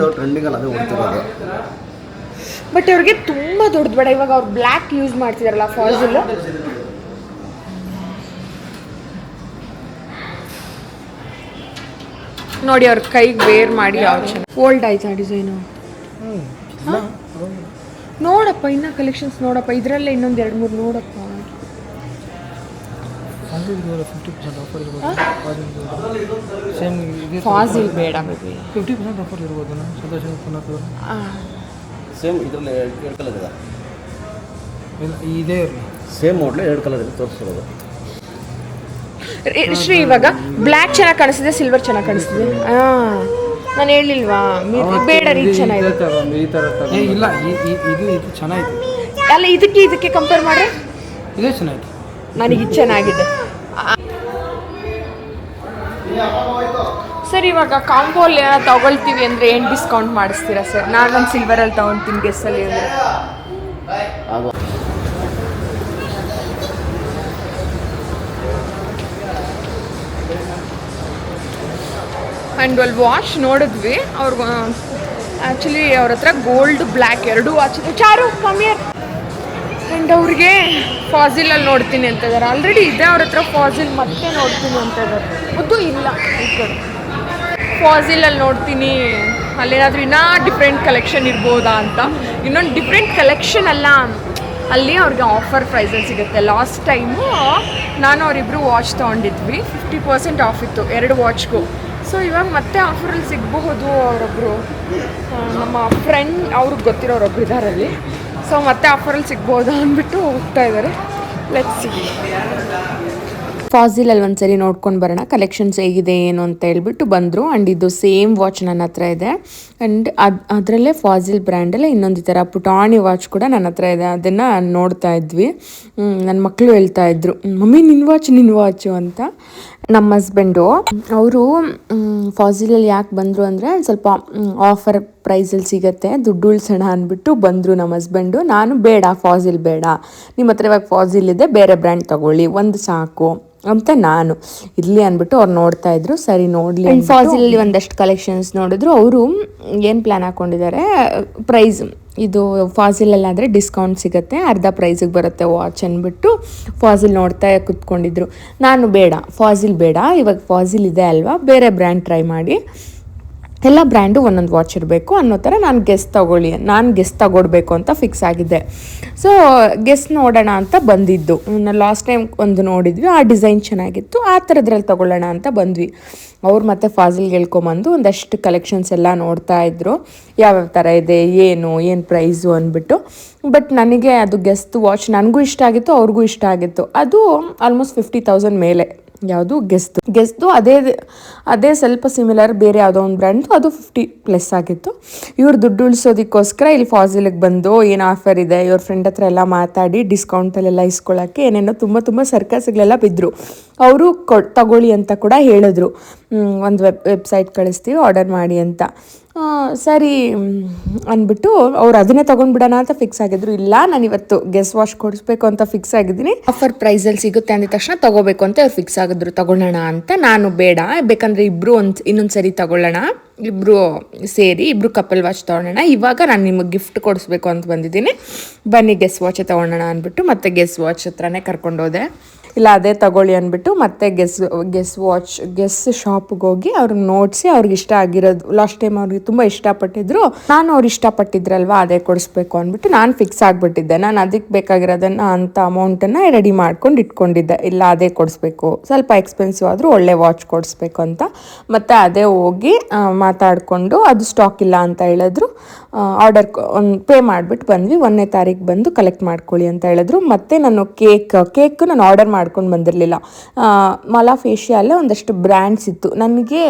ಬಟ್ ಅವ್ರಿಗೆ ತುಂಬ ದೊಡ್ಡದು ಬೇಡ. ಇವಾಗ ಅವ್ರು ಬ್ಲ್ಯಾಕ್ ಯೂಸ್ ಮಾಡ್ತಿದಾರಲ್ಲ ಫಾಜಿಲ್, ನೋಡಿ ಅವ್ರ ಕೈಗೆ ವೇರ್ ಮಾಡಿ ಯಾವ ಚೆನ್ನಾಗಿ ಓಲ್ಡ್ ಆಯ್ತಾ ಡಿಸೈನು. ನೋಡಪ್ಪ ಇನ್ನೂ ಕಲೆಕ್ಷನ್ಸ್ ನೋಡಪ್ಪ, ಇದರಲ್ಲೇ ಇನ್ನೊಂದು 2-3 ನೋಡಪ್ಪ. ಫಾಜಿಲ್ ಬೇಡ, 50% ಆಫರ್ ಇರ್ಬೋದು. ಸೇಮ್ ಇದರಲ್ಲಿ 2 ಕಲರ್ ಇದೆ. ಇದೇ ಇರಲಿ, ಸೇಮ್ ಮಾಡಲು 2 ಕಲರ್ ಇದೆ ತೋರಿಸ್ತಿರೋದು. ಶ್ರೀ ಇವಾಗ ಬ್ಲ್ಯಾಕ್ ಚೆನ್ನಾಗಿ ಕಾಣಿಸ್ತಿದೆ, ಸಿಲ್ವರ್ ಚೆನ್ನಾಗಿ ಕಾಣಿಸ್ತಿದೆ. ನಾನು ಹೇಳಿಲ್ವಾ ಬೇಡ ರೀ, ಚೆನ್ನಾಗಿದೆ. ಈ ಥರ ಇಲ್ಲ, ಇದು ಚೆನ್ನಾಗಿದೆ. ಅಲ್ಲ ಇದಕ್ಕೆ ಕಂಪೇರ್ ಮಾಡ್ರೆ ಇದೇ ಚೆನ್ನಾಗಿದೆ. ನನಗೆ ಇದು ಚೆನ್ನಾಗಿದೆ. ಸರ್ ಇವಾಗ ಕಾಂಬೋಲ್ಲಿ ಏನೋ ತಗೊಳ್ತೀವಿ ಅಂದರೆ ಏನು ಡಿಸ್ಕೌಂಟ್ ಮಾಡಿಸ್ತೀರಾ ಸರ್? ನಾನೊಂದು ಸಿಲ್ವರಲ್ಲಿ ತೊಗೊಳ್ತೀನಿ ಗೆಸ್ಸಲ್ಲಿ ಅಂದರೆ. ಆ್ಯಂಡ್ ಅಲ್ಲಿ ವಾಚ್ ನೋಡಿದ್ವಿ, ಅವ್ರಿಗೆ ಆ್ಯಕ್ಚುಲಿ ಅವ್ರ ಹತ್ರ ಗೋಲ್ಡ್ ಬ್ಲ್ಯಾಕ್ 2 ವಾಚ್ ಇದೆ. ಚಾರು ಕಮ್ಮಿಯರ್. ಆ್ಯಂಡ್ ಅವ್ರಿಗೆ ಫಾಜಿಲಲ್ಲಿ ನೋಡ್ತೀನಿ ಅಂತ ಇದ್ದಾರೆ. ಆಲ್ರೆಡಿ ಇದೆ ಅವ್ರ ಹತ್ರ ಫಾಜಿಲ್, ಮತ್ತೆ ನೋಡ್ತೀನಿ ಅಂತ ಇದ್ದಾರೆ. ಮುದ್ದು ಇಲ್ಲ ಈ ಕಡೆ ಫಾಜಿಲಲ್ಲಿ ನೋಡ್ತೀನಿ, ಅಲ್ಲೇನಾದರೂ ಇನ್ನೂ ಡಿಫ್ರೆಂಟ್ ಕಲೆಕ್ಷನ್ ಇರ್ಬೋದಾ ಅಂತ. ಇನ್ನೊಂದು ಡಿಫ್ರೆಂಟ್ ಕಲೆಕ್ಷನ್ ಅಲ್ಲ, ಅಲ್ಲಿ ಅವ್ರಿಗೆ ಆಫರ್ ಪ್ರೈಸಲ್ಲಿ ಸಿಗುತ್ತೆ. ಲಾಸ್ಟ್ ಟೈಮು ನಾನು ಅವರಿಬ್ಬರು ವಾಚ್ ತೊಗೊಂಡಿದ್ವಿ, 50% ಆಫ್ ಇತ್ತು 2 ವಾಚ್ಗೂ. ಸೊ ಇವಾಗ ಮತ್ತೆ ಆಫರಲ್ಲಿ ಸಿಗಬಹುದು. ಅವರೊಬ್ಬರು ನಮ್ಮ ಫ್ರೆಂಡ್ ಅವ್ರಿಗೆ ಗೊತ್ತಿರೋರೊಬ್ರು ಇದ್ದಾರಲ್ಲಿ. ಸೊ ಮತ್ತೆ ಆಫರಲ್ಲಿ ಸಿಗ್ಬೋದಾ ಅಂದ್ಬಿಟ್ಟು ಹೋಗ್ತಾ ಇದ್ದಾರೆ. Let's see. ಫಾಜಿಲಲ್ಲಿ ಒಂದ್ಸರಿ ನೋಡ್ಕೊಂಡು ಬರೋಣ ಕಲೆಕ್ಷನ್ಸ್ ಹೇಗಿದೆ ಏನು ಅಂತ ಹೇಳ್ಬಿಟ್ಟು ಬಂದರು. ಆ್ಯಂಡ್ ಇದು ಸೇಮ್ ವಾಚ್ ನನ್ನ ಹತ್ರ ಇದೆ. ಆ್ಯಂಡ್ ಅದರಲ್ಲೇ ಫಾಜಿಲ್ ಬ್ರ್ಯಾಂಡಲ್ಲೇ ಇನ್ನೊಂದು ಥರ ಪುಟಾಣಿ ವಾಚ್ ಕೂಡ ನನ್ನ ಹತ್ರ ಇದೆ. ಅದನ್ನು ನೋಡ್ತಾ ಇದ್ವಿ. ನನ್ನ ಮಕ್ಕಳು ಹೇಳ್ತಾ ಇದ್ರು, ಮಮ್ಮಿ ನಿನ್ನ ವಾಚು ಅಂತ. ನಮ್ಮ ಹಸ್ಬೆಂಡು ಅವರು ಫಾಜಿಲಲ್ಲಿ ಯಾಕೆ ಬಂದರು ಅಂದರೆ ಸ್ವಲ್ಪ ಆಫರ್ ಪ್ರೈಸಲ್ಲಿ ಸಿಗುತ್ತೆ, ದುಡ್ಡು ಉಳಿಸೋಣ ಅಂದ್ಬಿಟ್ಟು ಬಂದರು ನಮ್ಮ ಹಸ್ಬೆಂಡು. ನಾನು ಬೇಡ, ಫಾಜಿಲ್ ಬೇಡ, ನಿಮ್ಮ ಹತ್ರ ಇವಾಗ ಫಾಜಿಲ್ ಇದೆ, ಬೇರೆ ಬ್ರ್ಯಾಂಡ್ ತೊಗೊಳ್ಳಿ, ಒಂದು ಸಾಕು ಅಂತ ನಾನು ಇರಲಿ ಅಂದ್ಬಿಟ್ಟು ಅವ್ರು ನೋಡ್ತಾ ಇದ್ರು. ಸರಿ ನೋಡಲಿ. ಫಾಜಿಲಲ್ಲಿ ಒಂದಷ್ಟು ಕಲೆಕ್ಷನ್ಸ್ ನೋಡಿದ್ರು. ಅವರು ಏನು ಪ್ಲ್ಯಾನ್ ಹಾಕ್ಕೊಂಡಿದ್ದಾರೆ, ಪ್ರೈಸ್ ಇದು ಫಾಜಿಲಲ್ಲಾದರೆ ಡಿಸ್ಕೌಂಟ್ ಸಿಗುತ್ತೆ, ಅರ್ಧ ಪ್ರೈಸಿಗೆ ಬರುತ್ತೆ ವಾಚ್ ಅಂದ್ಬಿಟ್ಟು ಫಾಜಿಲ್ ನೋಡ್ತಾ ಕೂತ್ಕೊಂಡಿದ್ರು. ನಾನು ಬೇಡ, ಫಾಜಿಲ್ ಬೇಡ, ಇವಾಗ ಫಾಜಿಲ್ ಇದೆ ಅಲ್ವಾ, ಬೇರೆ ಬ್ರ್ಯಾಂಡ್ ಟ್ರೈ ಮಾಡಿ ಎಲ್ಲ ಬ್ರ್ಯಾಂಡು ಒಂದೊಂದು ವಾಚ್ ಇರಬೇಕು ಅನ್ನೋ ಥರ ನಾನು ಗೆಸ್ ತಗೊಳ್ಬೇಕು ಅಂತ ಫಿಕ್ಸ್ ಆಗಿದ್ದೆ. ಸೊ ಗೆಸ್ ನೋಡೋಣ ಅಂತ ಬಂದಿದ್ದು. ಲಾಸ್ಟ್ ಟೈಮ್ ಒಂದು ನೋಡಿದ್ವಿ, ಆ ಡಿಸೈನ್ ಚೆನ್ನಾಗಿತ್ತು, ಆ ಥರದ್ರಲ್ಲಿ ತೊಗೊಳ್ಳೋಣ ಅಂತ ಬಂದ್ವಿ. ಅವ್ರು ಮತ್ತು ಫಾಜಿಲ್ಗೆ ಹೇಳ್ಕೊಂಬಂದು ಒಂದಷ್ಟು ಕಲೆಕ್ಷನ್ಸ್ ಎಲ್ಲ ನೋಡ್ತಾ ಇದ್ರು, ಯಾವ್ಯಾವ ಥರ ಇದೆ, ಏನು ಪ್ರೈಸು ಅಂದ್ಬಿಟ್ಟು. ಬಟ್ ನನಗೆ ಅದು ಗೆಸ್ತು ವಾಚ್ ನನಗೂ ಇಷ್ಟ ಆಗಿತ್ತು, ಅವ್ರಿಗೂ ಇಷ್ಟ ಆಗಿತ್ತು. ಅದು ಆಲ್ಮೋಸ್ಟ್ 50,000 ಮೇಲೆ. ಯಾವುದು ಗೆಸ್ದು ಅದೇ ಸ್ವಲ್ಪ ಸಿಮಿಲರ್ ಬೇರೆ ಯಾವುದೋ ಒಂದು ಬ್ರ್ಯಾಂಡ್ದು, ಅದು 50+ ಆಗಿತ್ತು. ಇವ್ರು ದುಡ್ಡು ಉಳಿಸೋದಕ್ಕೋಸ್ಕರ ಇಲ್ಲಿ ಫಾಜಿಲಿಗೆ ಬಂದು ಏನು ಆಫರ್ ಇದೆ, ಇವ್ರ ಫ್ರೆಂಡ್ ಹತ್ರ ಎಲ್ಲ ಮಾತಾಡಿ ಡಿಸ್ಕೌಂಟಲ್ಲೆಲ್ಲ ಇಸ್ಕೊಳ್ಳೋಕ್ಕೆ ಏನೇನೋ ತುಂಬ ಸರ್ಕಸ್ಗಳೆಲ್ಲ ಬಿದ್ದರು. ಅವರು ತಗೊಳ್ಳಿ ಅಂತ ಕೂಡ ಹೇಳಿದ್ರು, ಒಂದು ವೆಬ್ಸೈಟ್ ಕಳಿಸ್ತೀವಿ ಆರ್ಡರ್ ಮಾಡಿ ಅಂತ. ಸರಿ ಅಂದ್ಬಿಟ್ಟು ಅವ್ರು ಅದನ್ನೇ ತೊಗೊಂಡ್ಬಿಡೋಣ ಅಂತ ಫಿಕ್ಸ್ ಆಗಿದ್ರು. ಇಲ್ಲ, ನಾನು ಇವತ್ತು ಗೆಸ್ ವಾಶ್ ಕೊಡಿಸ್ಬೇಕು ಅಂತ ಫಿಕ್ಸ್ ಆಗಿದ್ದೀನಿ, ಆಫರ್ ಪ್ರೈಸಲ್ಲಿ ಸಿಗುತ್ತೆ ಅಂದಿದ ತಕ್ಷಣ ತೊಗೋಬೇಕು ಅಂತ ಅವ್ರು ಫಿಕ್ಸ್ ಆಗಿದ್ರು ತಗೊಳ್ಳೋಣ ಅಂತ. ನಾನು ಬೇಡ, ಬೇಕಂದರೆ ಇಬ್ಬರು ಇನ್ನೊಂದು ಸರಿ ತಗೊಳ್ಳೋಣ, ಇಬ್ಬರು ಸೇರಿ ಇಬ್ಬರು ಕಪಲ್ ವಾಚ್ ತೊಗೊಳ್ಳೋಣ, ಇವಾಗ ನಾನು ನಿಮಗೆ ಗಿಫ್ಟ್ ಕೊಡಿಸ್ಬೇಕು ಅಂತ ಬಂದಿದ್ದೀನಿ, ಬನ್ನಿ ಗೆಸ್ ವಾಚೇ ತೊಗೊಳ್ಳೋಣ ಅಂದ್ಬಿಟ್ಟು ಮತ್ತೆ ಗೆಸ್ ವಾಚ್ ಹತ್ರನೇ ಕರ್ಕೊಂಡೋದೆ. ಇಲ್ಲ ಅದೇ ತಗೊಳ್ಳಿ ಅಂದ್ಬಿಟ್ಟು ಮತ್ತೆ ಗೆಸ್ ಶಾಪ್ಗೆ ಹೋಗಿ ಅವ್ರಿಗೆ ನೋಡಿಸಿ ಅವ್ರಿಗೆ ಇಷ್ಟ ಆಗಿರೋದು, ಲಾಸ್ಟ್ ಟೈಮ್ ಅವ್ರಿಗೆ ತುಂಬ ಇಷ್ಟಪಟ್ಟಿದ್ರು, ನಾನು ಅವ್ರು ಇಷ್ಟಪಟ್ಟಿದ್ರಲ್ವ ಅದೇ ಕೊಡಿಸ್ಬೇಕು ಅಂದ್ಬಿಟ್ಟು ನಾನು ಫಿಕ್ಸ್ ಆಗಿಬಿಟ್ಟಿದ್ದೆ. ನಾನು ಅದಕ್ಕೆ ಬೇಕಾಗಿರೋದನ್ನು ಅಂಥ ಅಮೌಂಟನ್ನು ರೆಡಿ ಮಾಡ್ಕೊಂಡು ಇಟ್ಕೊಂಡಿದ್ದೆ. ಇಲ್ಲ ಅದೇ ಕೊಡಿಸ್ಬೇಕು, ಸ್ವಲ್ಪ ಎಕ್ಸ್ಪೆನ್ಸಿವ್ ಆದರೂ ಒಳ್ಳೆ ವಾಚ್ ಕೊಡಿಸ್ಬೇಕು ಅಂತ. ಮತ್ತು ಅದೇ ಹೋಗಿ ಮಾತಾಡಿಕೊಂಡು ಅದು ಸ್ಟಾಕ್ ಇಲ್ಲ ಅಂತ ಹೇಳಿದ್ರು. ಆರ್ಡರ್ ಪೇ ಮಾಡಿಬಿಟ್ಟು ಬಂದ್ವಿ. 1ನೇ ತಾರೀಕು ಬಂದು ಕಲೆಕ್ಟ್ ಮಾಡ್ಕೊಳ್ಳಿ ಅಂತ ಹೇಳಿದ್ರು. ಮತ್ತು ನಾನು ಕೇಕ್ ನಾನು ಆರ್ಡರ್ ಮಾಡ್ಕೊಂಡು ಬಂದಿರಲಿಲ್ಲ. ಮಾಲಾ ಫೇಶಿಯಲ್ಲೇ ಒಂದಷ್ಟು ಬ್ರ್ಯಾಂಡ್ಸ್ ಇತ್ತು, ನನಗೆ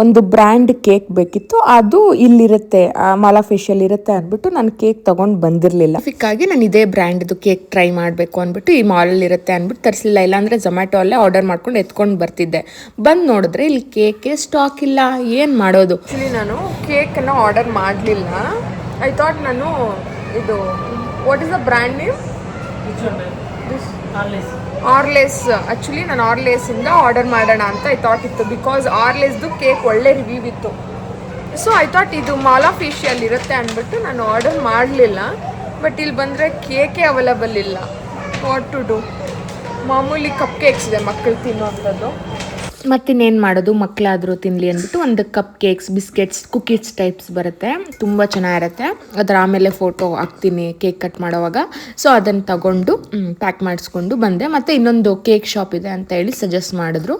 ಒಂದು ಬ್ರ್ಯಾಂಡ್ ಕೇಕ್ ಬೇಕಿತ್ತು, ಅದು ಇಲ್ಲಿರುತ್ತೆ, ಮಾಲಾ ಫೇಶಿಯಲ್ ಇರುತ್ತೆ ಅಂದ್ಬಿಟ್ಟು ನಾನು ಕೇಕ್ ತೊಗೊಂಡು ಬಂದಿರಲಿಲ್ಲ. ಫಿಕ್ಕಾಗಿ ನಾನು ಇದೇ ಬ್ರ್ಯಾಂಡ್ದು ಕೇಕ್ ಟ್ರೈ ಮಾಡಬೇಕು ಅಂದ್ಬಿಟ್ಟು ಈ ಮಾಲಲ್ಲಿ ಇರುತ್ತೆ ಅಂದ್ಬಿಟ್ಟು ತರಿಸಲಿಲ್ಲ. ಇಲ್ಲಾಂದರೆ ಝೊಮ್ಯಾಟೊ ಅಲ್ಲೇ ಆರ್ಡರ್ ಮಾಡ್ಕೊಂಡು ಎತ್ಕೊಂಡು ಬರ್ತಿದ್ದೆ. ಬಂದು ನೋಡಿದ್ರೆ ಇಲ್ಲಿ ಕೇಕೇ ಸ್ಟಾಕ್ ಇಲ್ಲ, ಏನು ಮಾಡೋದು. ಆ್ಯಕ್ಚುಲಿ ನಾನು ಕೇಕನ್ನು ಆರ್ಡರ್ ಮಾಡಲಿಲ್ಲ. ಐ ಥಾಟ್ ನಾನು ಇದು what is the brand name, ಆರ್ಲೇಸ್. ಆ್ಯಕ್ಚುಲಿ ನಾನು ಆರ್ಲೇಸಿಂದ ಆರ್ಡರ್ ಮಾಡೋಣ ಅಂತ ಐ ಥಾಟ್ ಇತ್ತು, ಬಿಕಾಸ್ ಆರ್ಲೇಸ್ದು ಕೇಕ್ ಒಳ್ಳೆ ರಿವ್ಯೂ ಇತ್ತು. ಸೊ ಐ ಥಾಟ್ ಇದು ಮಾಲಾ ಫೇಶಿಯಲ್ ಇರುತ್ತೆ ಅಂದ್ಬಿಟ್ಟು ನಾನು ಆರ್ಡರ್ ಮಾಡಲಿಲ್ಲ. ಬಟ್ ಇಲ್ಲಿ ಬಂದರೆ ಕೇಕೇ ಅವೈಲಬಲ್ ಇಲ್ಲ. What to do? ಮಾಮೂಲಿ ಕಪ್ ಕೇಕ್ಸ್ ಇದೆ ಮಕ್ಕಳು ತಿನ್ನೋವಂಥದ್ದು. ಮತ್ತಿನ್ನೇನು ಮಾಡೋದು, ಮಕ್ಕಳಾದರೂ ತಿನ್ನಲಿ ಅಂದ್ಬಿಟ್ಟು ಒಂದು cupcakes, biscuits, cookies types ಬರುತ್ತೆ, ತುಂಬ ಚೆನ್ನಾಗಿರುತ್ತೆ. ಅದರ ಆಮೇಲೆ ಫೋಟೋ ಹಾಕ್ತೀನಿ ಕೇಕ್ ಕಟ್ ಮಾಡೋವಾಗ. ಸೊ ಅದನ್ನು ತಗೊಂಡು ಪ್ಯಾಕ್ ಮಾಡಿಸ್ಕೊಂಡು ಬಂದೆ. ಮತ್ತು ಇನ್ನೊಂದು ಕೇಕ್ ಶಾಪ್ ಇದೆ ಅಂತ ಹೇಳಿ ಸಜೆಸ್ಟ್ ಮಾಡಿದ್ರು.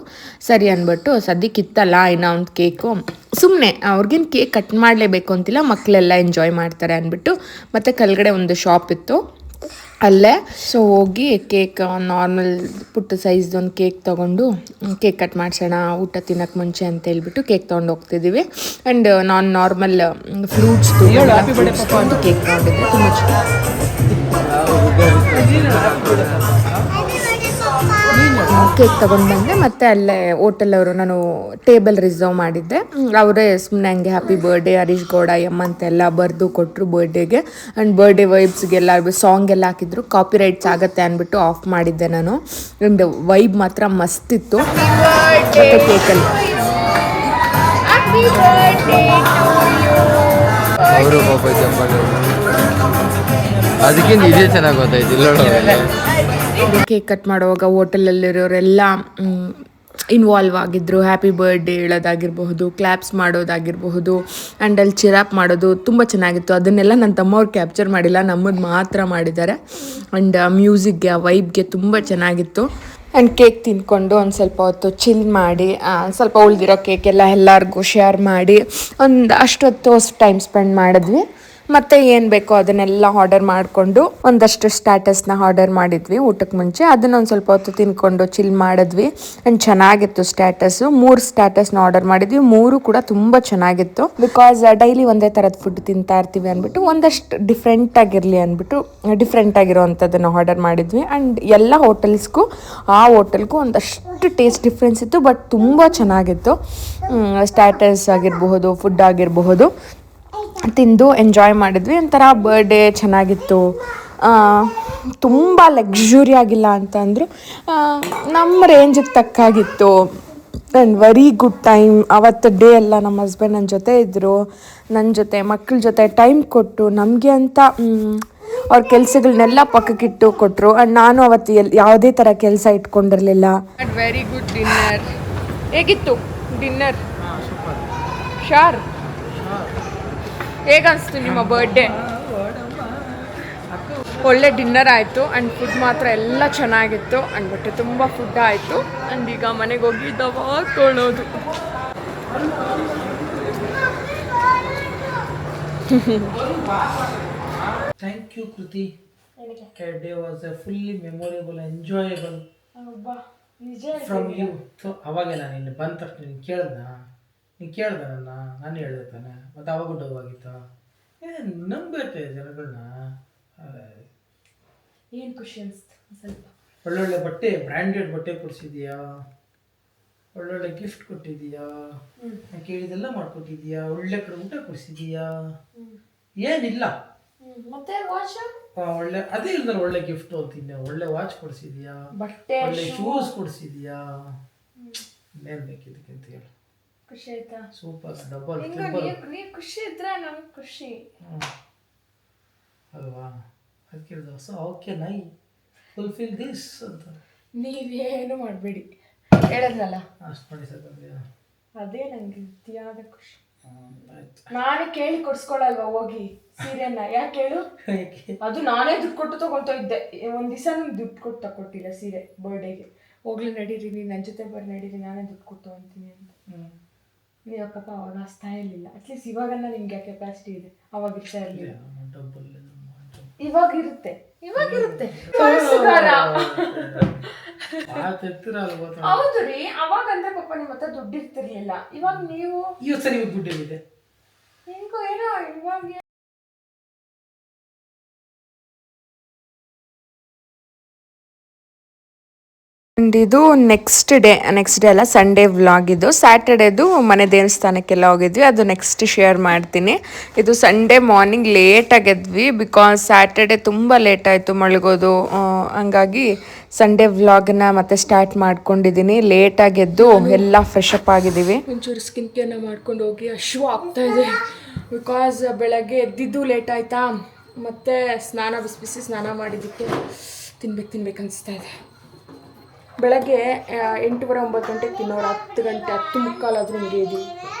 ಸರಿ ಅಂದ್ಬಿಟ್ಟು ಸದ್ಯಕ್ಕಿತ್ತಲ್ಲ ಇನ್ನೂ ಒಂದು ಕೇಕು, ಸುಮ್ಮನೆ ಅವ್ರಿಗೇನು ಕೇಕ್ ಕಟ್ ಮಾಡಲೇಬೇಕು ಅಂತಿಲ್ಲ, ಮಕ್ಕಳೆಲ್ಲ ಎಂಜಾಯ್ ಮಾಡ್ತಾರೆ ಅಂದ್ಬಿಟ್ಟು. ಮತ್ತು ಕೆಳಗಡೆ ಒಂದು ಶಾಪ್ ಇತ್ತು ಅಲ್ಲೇ. ಸೊ ಹೋಗಿ ಕೇಕ್ ನಾರ್ಮಲ್ ಪುಟ್ಟ ಸೈಜ್ದೊಂದು ಕೇಕ್ ತೊಗೊಂಡು ಕೇಕ್ ಕಟ್ ಮಾಡಿಸೋಣ ಊಟ ತಿನ್ನೋಕ್ಕೆ ಮುಂಚೆ ಅಂತ ಹೇಳ್ಬಿಟ್ಟು ಕೇಕ್ ತೊಗೊಂಡು ಹೋಗ್ತಿದ್ದೀವಿ. ಆ್ಯಂಡ್ ನಾನು ನಾರ್ಮಲ್ ಫ್ರೂಟ್ಸ್ ತೊಗೊಂಡು ಕೇಕ್ ತೊಗೊಂಡಿದ್ದೆ, ತುಂಬ ಚೆನ್ನಾಗಿ ಕೇಕ್ ತೊಗೊಂಡು ಬಂದೆ. ಮತ್ತು ಅಲ್ಲೇ ಹೋಟೆಲವರು ನಾನು ಟೇಬಲ್ ರಿಸರ್ವ್ ಮಾಡಿದ್ದೆ, ಅವರೇ ಸುಮ್ಮನೆ ಹಂಗೆ ಹ್ಯಾಪಿ ಬರ್ಡೇ ಹರೀಶ್ ಗೌಡ ಅಂತೆಲ್ಲ ಬರೆದು ಕೊಟ್ಟರು ಬರ್ಡೇಗೆ. ಆ್ಯಂಡ್ ಬರ್ಡೇ ವೈಬ್ಸ್ಗೆಲ್ಲ ಸಾಂಗ್ ಎಲ್ಲ ಹಾಕಿದ್ರು, ಕಾಪಿ ರೈಟ್ಸ್ ಆಗುತ್ತೆ ಅಂದ್ಬಿಟ್ಟು ಆಫ್ ಮಾಡಿದ್ದೆ ನಾನು. ಆ್ಯಂಡ್ ವೈಬ್ ಮಾತ್ರ ಮಸ್ತ್ ಇತ್ತು. ಮತ್ತು ಕೇಕಲ್ಲಿ ಅದಕ್ಕೆ ನಿಜೇ ಚೆನ್ನಾಗಿ ಗೊತ್ತಾಯ್ತು. ಕೇಕ್ ಕಟ್ ಮಾಡುವಾಗ ಹೋಟೆಲಲ್ಲಿರೋರೆಲ್ಲ ಇನ್ವಾಲ್ವ್ ಆಗಿದ್ದರು. ಹ್ಯಾಪಿ ಬರ್ಡೇ ಹೇಳೋದಾಗಿರಬಹುದು, ಕ್ಲಾಪ್ಸ್ ಮಾಡೋದಾಗಿರಬಹುದು, ಆ್ಯಂಡ್ ಅಲ್ಲಿ ಚಿರಾಪ್ ಮಾಡೋದು ತುಂಬ ಚೆನ್ನಾಗಿತ್ತು. ಅದನ್ನೆಲ್ಲ ನನ್ನ ತಮ್ಮವ್ರು ಕ್ಯಾಪ್ಚರ್ ಮಾಡಿಲ್ಲ, ನಮ್ಮದು ಮಾತ್ರ ಮಾಡಿದ್ದಾರೆ. ಆ್ಯಂಡ್ ಮ್ಯೂಸಿಕ್ಗೆ ಆ ವೈಬ್ಗೆ ತುಂಬ ಚೆನ್ನಾಗಿತ್ತು. ಆ್ಯಂಡ್ ಕೇಕ್ ತಿಂದ್ಕೊಂಡು ಒಂದು ಸ್ವಲ್ಪ ಹೊತ್ತು ಚಿಲ್ ಮಾಡಿ ಸ್ವಲ್ಪ ಉಳಿದಿರೋ ಕೇಕೆಲ್ಲ ಎಲ್ಲರಿಗೂ ಶೇರ್ ಮಾಡಿ ಒಂದು ಅಷ್ಟೊತ್ತು ಟೈಮ್ ಸ್ಪೆಂಡ್ ಮಾಡಿದ್ವಿ. ಮತ್ತು ಏನು ಬೇಕೋ ಅದನ್ನೆಲ್ಲ ಆರ್ಡರ್ ಮಾಡಿಕೊಂಡು ಒಂದಷ್ಟು ಸ್ಟ್ಯಾಟಸ್ನ ಆರ್ಡರ್ ಮಾಡಿದ್ವಿ ಊಟಕ್ಕೆ ಮುಂಚೆ. ಅದನ್ನೊಂದು ಸ್ವಲ್ಪ ಹೊತ್ತು ತಿನ್ಕೊಂಡು ಚಿಲ್ ಮಾಡಿದ್ವಿ. ಆ್ಯಂಡ್ ಚೆನ್ನಾಗಿತ್ತು ಸ್ಟ್ಯಾಟಸ್ಸು. 3 ಸ್ಟ್ಯಾಟಸ್ನ ಆರ್ಡರ್ ಮಾಡಿದ್ವಿ, 3 ಕೂಡ ತುಂಬ ಚೆನ್ನಾಗಿತ್ತು. ಬಿಕಾಸ್ ಡೈಲಿ ಒಂದೇ ಥರದ ಫುಡ್ ತಿಂತಾ ಇರ್ತೀವಿ ಅಂದ್ಬಿಟ್ಟು ಒಂದಷ್ಟು ಡಿಫ್ರೆಂಟ್ ಆಗಿರೋವಂಥದ್ದನ್ನು ಆರ್ಡರ್ ಮಾಡಿದ್ವಿ. ಆ್ಯಂಡ್ ಎಲ್ಲ ಹೋಟೆಲ್ಸ್ಗೂ ಆ ಹೋಟೆಲ್ಗೂ ಒಂದಷ್ಟು ಟೇಸ್ಟ್ ಡಿಫ್ರೆನ್ಸ್ ಇತ್ತು, ಬಟ್ ತುಂಬ ಚೆನ್ನಾಗಿತ್ತು. ಸ್ಟ್ಯಾಟಸ್ ಆಗಿರಬಹುದು, ಫುಡ್ ಆಗಿರಬಹುದು, ತಿಂದು ಎಂಜಾಯ್ ಮಾಡಿದ್ವಿ. ಒಂಥರ ಬರ್ಡೇ ಚೆನ್ನಾಗಿತ್ತು. ತುಂಬ ಲಕ್ಸುರಿ ಆಗಿಲ್ಲ ಅಂತಂದರು, ನಮ್ಮ ರೇಂಜಿಗೆ ತಕ್ಕಾಗಿತ್ತು. And very good time. ಅವತ್ತು ಡೇ ಎಲ್ಲ ನಮ್ಮ ಹಸ್ಬೆಂಡ್ ನನ್ನ ಜೊತೆ ಇದ್ದರು, ನನ್ನ ಜೊತೆ ಮಕ್ಕಳ ಜೊತೆ ಟೈಮ್ ಕೊಟ್ಟು ನಮಗೆ ಅಂತ ಅವ್ರ ಕೆಲಸಗಳನ್ನೆಲ್ಲ ಪಕ್ಕಕ್ಕಿಟ್ಟು ಕೊಟ್ಟರು. ಆ್ಯಂಡ್ ನಾನು ಅವತ್ತು ಯಾವುದೇ ಥರ ಕೆಲಸ ಇಟ್ಕೊಂಡಿರಲಿಲ್ಲ. Very good dinner. ಹೇಗಿತ್ತು ಡಿನ್ನರ್? ಶಾರ್ ಹೇಗನ್ನಿಸ್ತು ನಿಮ್ಮ ಬರ್ಡೇ? ಒಳ್ಳೆ ಡಿನ್ನರ್ ಆಯಿತು ಆ್ಯಂಡ್ ಫುಡ್ ಮಾತ್ರ ಎಲ್ಲ ಚೆನ್ನಾಗಿತ್ತು ಆ್ಯಂಡ್ ಬಟ್ಟೆ ತುಂಬ ಫುಡ್ ಆಯಿತು ಆ್ಯಂಡ್ ಈಗ ಮನೆಗೆ ಹೋಗಿ ದವಾ ತೊಗೊಳೋದು. Thank you Kriti. Day was a fully memorable enjoyable from you. So ಅವಾಗೆಲ್ಲ ನೀನು ಬಂದ ತಕ್ಷಣ ನೀನು ಕೇಳ್ದ ನಾನು ಹೇಳ್ದೆ ತಾನೆ, ಮತ್ತು ಅವಾಗ ಡವಾಗಿತ್ತ. ನಂಬತ್ತೆ ಜನಗಳನ್ನ. ಏನು ಖುಷಿ ಅನಿಸ್ತು ಸ್ವಲ್ಪ. ಒಳ್ಳೊಳ್ಳೆ ಬಟ್ಟೆ, ಬ್ರ್ಯಾಂಡೆಡ್ ಬಟ್ಟೆ ಕೊಡಿಸಿದೀಯಾ, ಒಳ್ಳೊಳ್ಳೆ ಗಿಫ್ಟ್ ಕೊಟ್ಟಿದೀಯಾ, ನಾನು ಕೇಳಿದೆಲ್ಲ ಮಾಡ್ಕೊಟ್ಟಿದೀಯಾ, ಒಳ್ಳೆ ಕಡೆ ಊಟ ಕೊಡಿಸಿದೀಯಾ, ಏನಿಲ್ಲ. ಮತ್ತೆ ವಾಚ್ ಒಳ್ಳೆ ಅದೇ ಇಲ್ದಲ್ಲ ಒಳ್ಳೆ ಗಿಫ್ಟ್ ಅಂತೀನಿ. ಒಳ್ಳೆ ವಾಚ್ ಕೊಡಿಸಿದೀಯಾ, ಬಟ್ಟೆ, ಒಳ್ಳೆ ಶೂಸ್ ಕೊಡಿಸಿದೀಯಾ. ಇನ್ನೇನು ಬೇಕಿದ್ದಕ್ಕಿಂತ ಹೇಳು. ಖುಷಿ ಆಯ್ತಾ? ಸೂಪರ್, ಡಬಲ್ ನೀವು ಖುಷಿ ಇದ್ರೆ ನಮ್ಗೆ ಖುಷಿ ಅಲ್ವಾ? ಅದಕ್ಕೆ ಹೇಳಿದ ಸೊ ಓಕೆ ನೈ ಫುಲ್ಫಿಲ್ ದಿಸ್ ಅಂತ. ನೀವೇನು ಮಾಡಬೇಡಿ, ಹೇಳಿದ್ನಲ್ಲ ಅಷ್ಟು ಮಾಡಿ ಸಾಕಂದ್ಯಾ? ಅದೇ ನನಗೆ ಅತಿಯಾದ ಖುಷಿ. ಆಯ್ತು. ನಾನು ಕೇಳಿ ಕೊಡ್ಸ್ಕೊಳಲ್ವಾ ಹೋಗಿ ಸೀರೆನ? ಯಾಕೆ ಹೇಳು? ಅದು ನಾನೇ ದುಡ್ಡು ಕೊಟ್ಟು ತಗೊಳ್ತಾ ಇದ್ದೆ. ಒಂದು ದಿವಸ ನಂಗೆ ದುಡ್ಡು ಕೊಟ್ಟು ತಗೊಟ್ಟಿಲ್ಲ ಸೀರೆ ಬರ್ಡೇಗೆ. ಹೋಗ್ಲಿ ನಡೀರಿ, ನೀನು ನನ್ನ ಜೊತೆ ಬರ್ರಿ, ನಡೀರಿ, ನಾನೇ ದುಡ್ಡು ಕೊಟ್ಟು ಅಂತೀನಿ ಅಂತ. ನೀವು ಪಾಪ ಅವಾಗ ಹಸ್ತಾ ಇರಲಿಲ್ಲ. ಅಟ್ಲೀಸ್ಟ್ ಇವಾಗನ್ನ ನಿಮ್ಗೆ ಕೆಪಾಸಿಟಿ ಇದೆ, ಅವಾಗ ಇರ್ತಾ ಇರಲಿಲ್ಲ. ಇವಾಗಿರುತ್ತೆ. ಹೌದು ರೀ, ಅವಾಗ ಅಂದ್ರೆ ಪಾಪ ನಿಮ್ಮ ಹತ್ರ ದುಡ್ಡು ಇರ್ತಿರ್ಲಿಲ್ಲ. ಇವಾಗ ನೀವು ಸರಿ ದುಡ್ಡು ಇದೆ ಹೆಂಗೋ ಏನೋ ಇವಾಗ ಇದು ನೆಕ್ಸ್ಟ್ ಡೇ ಅಲ್ಲ, ಸಂಡೇ ವ್ಲಾಗ್. ಇದು ಸ್ಯಾಟರ್ಡೇದು ಮನೆ ದೇವಸ್ಥಾನಕ್ಕೆಲ್ಲ ಹೋಗಿದ್ವಿ, ಅದು ನೆಕ್ಸ್ಟ್ ಶೇರ್ ಮಾಡ್ತೀನಿ. ಇದು ಸಂಡೇ ಮಾರ್ನಿಂಗ್ ಲೇಟಾಗಿ ಎದ್ವಿ, ಬಿಕಾಸ್ ಸ್ಯಾಟರ್ಡೇ ತುಂಬ ಲೇಟ್ ಆಯಿತು ಮಲಗೋದು. ಹಂಗಾಗಿ ಸಂಡೇ ವ್ಲಾಗ್ನ ಮತ್ತೆ ಸ್ಟಾರ್ಟ್ ಮಾಡ್ಕೊಂಡಿದ್ದೀನಿ. ಲೇಟಾಗಿ ಎದ್ದು ಎಲ್ಲ ಫ್ರೆಶ್ ಅಪ್ ಆಗಿದ್ದೀವಿ. ಒಂಚೂರು ಸ್ಕಿನ್ ಕೇರ್ನ ಮಾಡ್ಕೊಂಡು ಹೋಗಿ ಅಶ್ವ ಆಗ್ತಾ ಇದೆ. ಬಿಕಾಸ್ ಬೆಳಗ್ಗೆ ಎದ್ದಿದ್ದು ಲೇಟ್ ಆಯಿತಾ, ಮತ್ತು ಬಿಸಿ ಬಿಸಿ ಸ್ನಾನ ಮಾಡಿದ್ದಕ್ಕೆ ತಿನ್ಬೇಕು ಅನಿಸ್ತಾ ಇದೆ. ಬೆಳಗ್ಗೆ 8:30 9 ಗಂಟೆಗೆ ತಿನ್ನೋರು 10 ಗಂಟೆ 10 ಮುಕ್ಕಾಲಾದರೂ ಹಿಂಗೆ ಇದ್ದೀವಿ.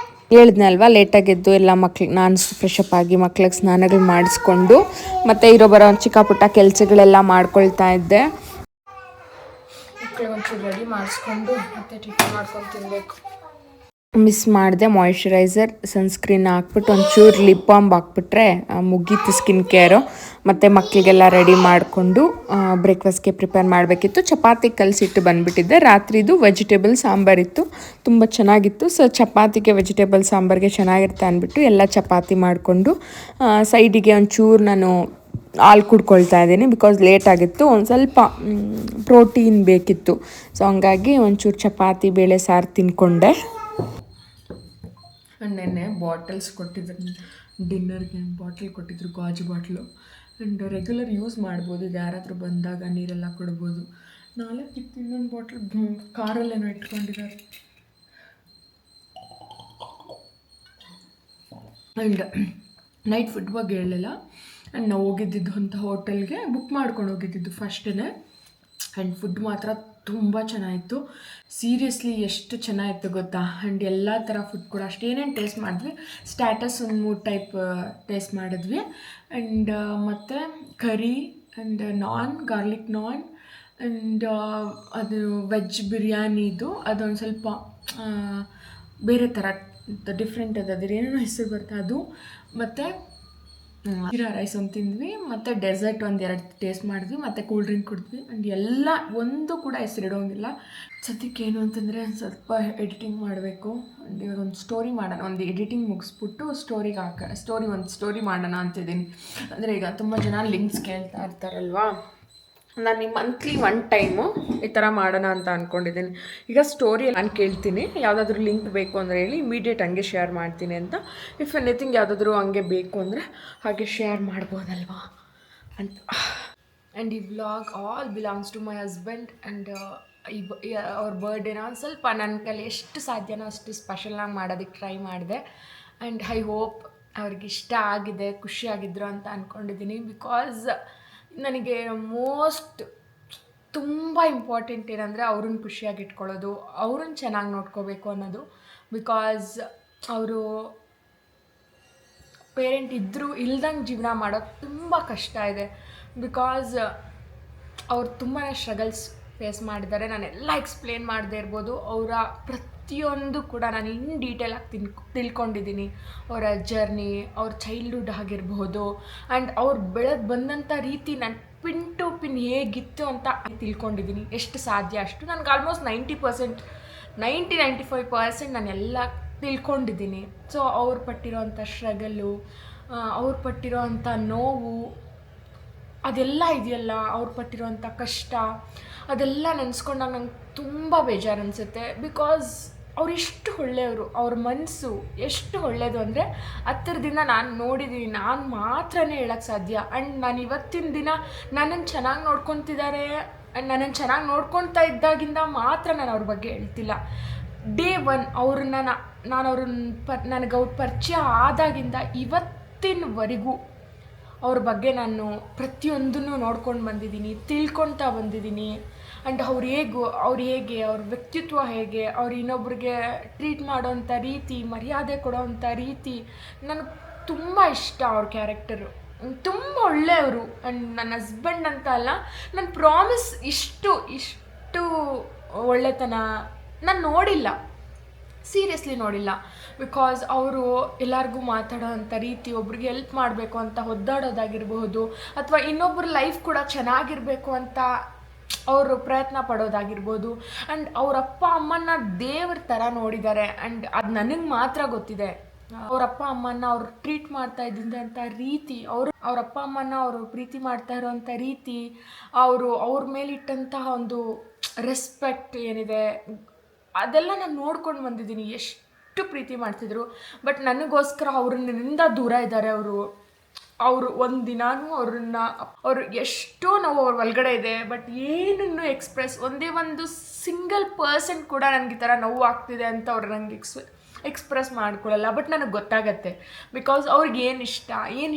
ಹೇಳಿದ್ನಲ್ವ ಲೇಟಾಗೆದ್ದು ಎಲ್ಲ ನಾನು ಫ್ರೆಶ್ ಅಪ್ ಆಗಿ ಮಕ್ಳಿಗೆ ಸ್ನಾನಗಳು ಮಾಡಿಸ್ಕೊಂಡು ಮತ್ತು ಬರೋ ಚಿಕ್ಕ ಪುಟ್ಟ ಕೆಲಸಗಳೆಲ್ಲ ಮಾಡ್ಕೊಳ್ತಾ ಇದ್ದೆ. ಮಕ್ಕಳಿಗೆ ಒಂಚೂರು ರೆಡಿ ಮಾಡಿಸ್ಕೊಂಡು ಮತ್ತೆ ಟಿಫನ್ ಮಾಡ್ಕೊಂಡು ತಿನ್ನಬೇಕು. ಮಿಸ್ ಮಾಡಿದೆ ಮಾಯಿಶ್ಚರೈಸರ್, ಸನ್ಸ್ಕ್ರೀನ್ ಹಾಕ್ಬಿಟ್ಟು ಒಂಚೂರು ಲಿಪ್ ಬಾಮ್ ಹಾಕ್ಬಿಟ್ರೆ ಮುಗೀತು ಸ್ಕಿನ್ ಕೇರು. ಮತ್ತು ಮಕ್ಕಳಿಗೆಲ್ಲ ರೆಡಿ ಮಾಡಿಕೊಂಡು ಬ್ರೇಕ್ಫಾಸ್ಟ್ಗೆ ಪ್ರಿಪೇರ್ ಮಾಡಬೇಕಿತ್ತು. ಚಪಾತಿ ಕಲಸಿಟ್ಟು ಬಂದುಬಿಟ್ಟಿದ್ದೆ. ರಾತ್ರಿದು ವೆಜಿಟೇಬಲ್ ಸಾಂಬಾರಿತ್ತು, ತುಂಬ ಚೆನ್ನಾಗಿತ್ತು. ಸೊ ಚಪಾತಿಗೆ ವೆಜಿಟೇಬಲ್ ಸಾಂಬಾರಿಗೆ ಚೆನ್ನಾಗಿರುತ್ತೆ ಅಂದ್ಬಿಟ್ಟು ಎಲ್ಲ ಚಪಾತಿ ಮಾಡಿಕೊಂಡು ಸೈಡಿಗೆ ಒಂಚೂರು ನಾನು ಹಾಲು ಕುಡ್ಕೊಳ್ತಾ ಇದ್ದೀನಿ. ಬಿಕಾಸ್ ಲೇಟ್ ಆಗಿತ್ತು, ಒಂದು ಸ್ವಲ್ಪ ಪ್ರೋಟೀನ್ ಬೇಕಿತ್ತು. ಸೊ ಹಂಗಾಗಿ ಒಂಚೂರು ಚಪಾತಿ ಬೇಳೆ ಸಾರು ತಿನ್ಕೊಂಡೆ. ನೆನ್ನೆ ಬಾಟಲ್ಸ್ ಕೊಟ್ಟಿದ್ರು, ಡಿನ್ನರ್ಗೆ ಬಾಟ್ಲ್ ಕೊಟ್ಟಿದ್ರು, ಗಾಜು ಬಾಟ್ಲು. ಆ್ಯಂಡ್ ರೆಗ್ಯುಲರ್ ಯೂಸ್ ಮಾಡ್ಬೋದು, ಇದು ಯಾರಾದರೂ ಬಂದಾಗ ನೀರೆಲ್ಲ ಕೊಡ್ಬೋದು. 4 ಇತ್ತು, ಇನ್ನೊಂದು ಬಾಟ್ಲ್ ಕಾರಲ್ಲೇನೋ ಇಟ್ಕೊಂಡಿದ್ದಾರೆ. ಆ್ಯಂಡ್ ನೈಟ್ ಫುಡ್ ಬಗ್ಗೆ ಹೇಳಲಿಲ್ಲ. ಆ್ಯಂಡ್ ನಾವು ಹೋಗಿದ್ದಿದ್ದು ಅಂತ ಹೋಟೆಲ್ಗೆ ಬುಕ್ ಮಾಡ್ಕೊಂಡು ಹೋಗಿದ್ದಿದ್ದು ಫಸ್ಟೇ. ಆ್ಯಂಡ್ ಫುಡ್ ಮಾತ್ರ ತುಂಬ ಚೆನ್ನಾಗಿತ್ತು. ಸೀರಿಯಸ್ಲಿ ಎಷ್ಟು ಚೆನ್ನಾಗಿತ್ತು ಗೊತ್ತಾ. ಆ್ಯಂಡ್ ಎಲ್ಲ ಥರ ಫುಡ್ ಕೂಡ ಅಷ್ಟೇನೇನು ಟೇಸ್ಟ್ ಮಾಡಿದ್ವಿ. ಸ್ಟ್ಯಾಟಸ್ ಒಂದು 3 ಟೈಪ್ ಟೇಸ್ಟ್ ಮಾಡಿದ್ವಿ. ಆ್ಯಂಡ್ ಮತ್ತು curry and naan, garlic naan, and ಅದು ವೆಜ್ ಬಿರಿಯಾನಿದು ಅದೊಂದು ಸ್ವಲ್ಪ ಬೇರೆ ಥರ ಡಿಫ್ರೆಂಟ್ ಅದ್ರ ಏನೇನೋ ಹೆಸರು ಬರುತ್ತೆ ಅದು. ಮತ್ತು ಜೀರಾ ರೈಸ್ ಒಂದು ತಿಂದ್ವಿ, ಮತ್ತು ಡೆಸರ್ಟ್ 1-2 ಟೇಸ್ಟ್ ಮಾಡಿದ್ವಿ, ಮತ್ತು ಕೂಲ್ ಡ್ರಿಂಕ್ ಕುಡಿದ್ವಿ. ಆ್ಯಂಡ್ ಎಲ್ಲ ಒಂದು ಕೂಡ ಹೆಸರಿಡೋಂಗಿಲ್ಲ. ಸದ್ಯಕ್ಕೆ ಏನು ಅಂತಂದರೆ ಸ್ವಲ್ಪ ಎಡಿಟಿಂಗ್ ಮಾಡಬೇಕು. ಆ್ಯಂಡ್ ಇವಾಗ ಒಂದು ಸ್ಟೋರಿ ಮಾಡೋಣ, ಒಂದು ಎಡಿಟಿಂಗ್ ಮುಗಿಸ್ಬಿಟ್ಟು ಒಂದು ಸ್ಟೋರಿ ಮಾಡೋಣ ಅಂತಿದ್ದೀನಿ. ಅಂದರೆ ಈಗ ತುಂಬ ಜನ ಲಿಂಕ್ಸ್ ಕೇಳ್ತಾ ಇರ್ತಾರಲ್ವಾ, ನಾನು ಮಂತ್ಲಿ 1 ಟೈಮು ಈ ಥರ ಮಾಡೋಣ ಅಂತ ಅಂದ್ಕೊಂಡಿದ್ದೀನಿ. ಈಗ ಸ್ಟೋರಿ ನಾನು ಕೇಳ್ತೀನಿ, ಯಾವುದಾದ್ರೂ ಲಿಂಕ್ ಬೇಕು ಅಂದರೆ ಹೇಳಿ, ಇಮಿಡಿಯೇಟ್ ಹಂಗೆ ಶೇರ್ ಮಾಡ್ತೀನಿ ಅಂತ. ಇಫ್ ಎನಿಥಿಂಗ್ ಯಾವುದಾದ್ರೂ ಹಂಗೆ ಬೇಕು ಅಂದರೆ ಹಾಗೆ ಶೇರ್ ಮಾಡ್ಬೋದಲ್ವಾ ಅಂತ. ಆ್ಯಂಡ್ ಈ vlog all belongs to my husband. And ಅವ್ರ ಬರ್ಡೇನ ಒಂದು ಸ್ವಲ್ಪ ನನ್ನ ಕೈಲಿ ಎಷ್ಟು ಸಾಧ್ಯನೋ ಅಷ್ಟು ಸ್ಪೆಷಲಾಗಿ ಮಾಡೋದಕ್ಕೆ ಟ್ರೈ ಮಾಡಿದೆ. ಆ್ಯಂಡ್ ಐ ಹೋಪ್ ಅವ್ರಿಗೆ ಇಷ್ಟ ಆಗಿದೆ, ಖುಷಿಯಾಗಿದ್ರು ಅಂತ ಅಂದ್ಕೊಂಡಿದ್ದೀನಿ. ಬಿಕಾಸ್ ನನಗೆ ತುಂಬ ಇಂಪಾರ್ಟೆಂಟ್ ಏನಂದರೆ ಅವ್ರನ್ನ ಖುಷಿಯಾಗಿ ಇಟ್ಕೊಳ್ಳೋದು, ಅವ್ರನ್ನ ಚೆನ್ನಾಗಿ ನೋಡ್ಕೋಬೇಕು ಅನ್ನೋದು. ಬಿಕಾಸ್ ಅವರು ಪೇರೆಂಟ್ ಇದ್ದರೂ ಇಲ್ದಂಗೆ ಜೀವನ ಮಾಡೋದು ತುಂಬ ಕಷ್ಟ ಇದೆ. ಬಿಕಾಸ್ ಅವ್ರು ತುಂಬಾ ಸ್ಟ್ರಗಲ್ಸ್ ಫೇಸ್ ಮಾಡಿದ್ದಾರೆ. ನಾನೆಲ್ಲ ಎಕ್ಸ್ಪ್ಲೇನ್ ಮಾಡದೇ ಇರ್ಬೋದು. ಅವರ ಪ್ರತಿಯೊಂದು ಕೂಡ ನಾನು ಇನ್ ಡೀಟೇಲಾಗಿ ತಿಳ್ಕೊಂಡಿದ್ದೀನಿ. ಅವರ ಜರ್ನಿ, ಅವ್ರ ಚೈಲ್ಡ್ಹುಡ್ ಆಗಿರ್ಬೋದು, ಆ್ಯಂಡ್ ಅವ್ರು ಬೆಳೆದು ಬಂದಂಥ ರೀತಿ ನಾನು ಪಿನ್ ಟು ಪಿನ್ ಹೇಗಿತ್ತು ಅಂತ ತಿಳ್ಕೊಂಡಿದ್ದೀನಿ. ಎಷ್ಟು ಸಾಧ್ಯ ಅಷ್ಟು ನನಗೆ ಆಲ್ಮೋಸ್ಟ್ 95% ನಾನೆಲ್ಲ ತಿಳ್ಕೊಂಡಿದ್ದೀನಿ. ಸೊ ಅವ್ರು ಪಟ್ಟಿರೋವಂಥ ಸ್ಟ್ರಗಲ್ಲು, ಅವ್ರು ಪಟ್ಟಿರೋವಂಥ ನೋವು, ಅದೆಲ್ಲ ಇದೆಯಲ್ಲ, ಅವ್ರು ಪಟ್ಟಿರೋವಂಥ ಕಷ್ಟ, ಅದೆಲ್ಲ ನೆನೆಸ್ಕೊಂಡಾಗ ನಂಗೆ ತುಂಬ ಬೇಜಾರು ಅನಿಸುತ್ತೆ. ಬಿಕಾಸ್ ಅವ್ರು ಎಷ್ಟು ಒಳ್ಳೆಯವರು, ಅವ್ರ ಮನಸ್ಸು ಎಷ್ಟು ಒಳ್ಳೆಯದು ಅಂದರೆ ಹತ್ತಿರದಿಂದ ನಾನು ನೋಡಿದ್ದೀನಿ. ನಾನು ಮಾತ್ರನೇ ಹೇಳೋಕ್ಕೆ ಸಾಧ್ಯ. ಆ್ಯಂಡ್ ನಾನು ಇವತ್ತಿನ ದಿನ ನನ್ನನ್ನು ಚೆನ್ನಾಗಿ ನೋಡ್ಕೊತಿದ್ದಾರೆ, ಆ್ಯಂಡ್ ನನ್ನನ್ನು ಚೆನ್ನಾಗಿ ನೋಡ್ಕೊತಾ ಇದ್ದಾಗಿಂದ ಮಾತ್ರ ನಾನು ಅವ್ರ ಬಗ್ಗೆ ಹೇಳ್ತಿಲ್ಲ. ಡೇ 1 ಅವ್ರನ್ನ ನಾನು ನನಗೆ ಅವ್ರ ಪರಿಚಯ ಆದಾಗಿಂದ ಇವತ್ತಿನವರೆಗೂ ಅವ್ರ ಬಗ್ಗೆ ನಾನು ಪ್ರತಿಯೊಂದನ್ನು ನೋಡ್ಕೊಂಡು ಬಂದಿದ್ದೀನಿ, ತಿಳ್ಕೊತಾ ಬಂದಿದ್ದೀನಿ. ಆ್ಯಂಡ್ ಅವ್ರು ಹೇಗೆ ಅವ್ರ ವ್ಯಕ್ತಿತ್ವ ಹೇಗೆ, ಅವ್ರು ಇನ್ನೊಬ್ರಿಗೆ ಟ್ರೀಟ್ ಮಾಡೋವಂಥ ರೀತಿ, ಮರ್ಯಾದೆ ಕೊಡೋವಂಥ ರೀತಿ ನನಗೆ ತುಂಬ ಇಷ್ಟ. ಅವ್ರ ಕ್ಯಾರೆಕ್ಟರು ತುಂಬ ಒಳ್ಳೆಯವರು. ಆ್ಯಂಡ್ ನನ್ನ ಹಸ್ಬೆಂಡ್ ಅಂತ ಅಲ್ಲ, ನನ್ನ ಪ್ರಾಮಿಸ್ ಇಷ್ಟು ಒಳ್ಳೆತನ ನಾನು ನೋಡಿಲ್ಲ, ಸೀರಿಯಸ್ಲಿ ನೋಡಿಲ್ಲ. ಬಿಕಾಸ್ ಅವರು ಎಲ್ಲರಿಗೂ ಮಾತಾಡೋ ಅಂಥ ರೀತಿ, ಒಬ್ರಿಗೆ ಹೆಲ್ಪ್ ಮಾಡಬೇಕು ಅಂತ ಒದ್ದಾಡೋದಾಗಿರ್ಬೋದು, ಅಥವಾ ಇನ್ನೊಬ್ಬರ ಲೈಫ್ ಕೂಡ ಚೆನ್ನಾಗಿರಬೇಕು ಅಂತ ಅವರು ಪ್ರಯತ್ನ ಪಡೋದಾಗಿರ್ಬೋದು. ಆ್ಯಂಡ್ ಅವ್ರ ಅಪ್ಪ ಅಮ್ಮನ ದೇವ್ರ ಥರ ನೋಡಿದ್ದಾರೆ. ಆ್ಯಂಡ್ ಅದು ನನಗೆ ಮಾತ್ರ ಗೊತ್ತಿದೆ. ಅವ್ರ ಅಪ್ಪ ಅಮ್ಮನ ಅವ್ರು ಟ್ರೀಟ್ ಮಾಡ್ತಾ ಇದ್ದಂಥ ರೀತಿ, ಅವ್ರ ಅಪ್ಪ ಅಮ್ಮನ ಅವರು ಪ್ರೀತಿ ಮಾಡ್ತಾ ಇರೋವಂಥ ರೀತಿ, ಅವ್ರ ಮೇಲಿಟ್ಟಂತಹ ಒಂದು ರೆಸ್ಪೆಕ್ಟ್ ಏನಿದೆ, ಅದೆಲ್ಲ ನಾನು ನೋಡ್ಕೊಂಡು ಬಂದಿದ್ದೀನಿ. ಎಷ್ಟು ಪ್ರೀತಿ ಮಾಡ್ತಿದ್ರು. ಬಟ್ ನನಗೋಸ್ಕರ ಅವ್ರನ್ನಿಂದ ದೂರ ಇದ್ದಾರೆ. ಅವರು ಒಂದು ದಿನಾನೂ ಅವರು ಎಷ್ಟೋ ನೋವು ಅವ್ರ ಒಳಗಡೆ ಇದೆ. ಬಟ್ ಏನನ್ನು ಒಂದೇ ಒಂದು ಸಿಂಗಲ್ ಪರ್ಸೆಂಟ್ ಕೂಡ ನನಗೆ ಈ ಥರ ನೋವು ಆಗ್ತಿದೆ ಅಂತ ಅವ್ರು ನನಗೆ ಎಕ್ಸ್ಪ್ರೆಸ್ ಮಾಡ್ಕೊಳ್ಳಲ್ಲ. ಬಟ್ ನನಗೆ ಗೊತ್ತಾಗತ್ತೆ. ಬಿಕಾಸ್ ಅವ್ರಿಗೆ ಏನು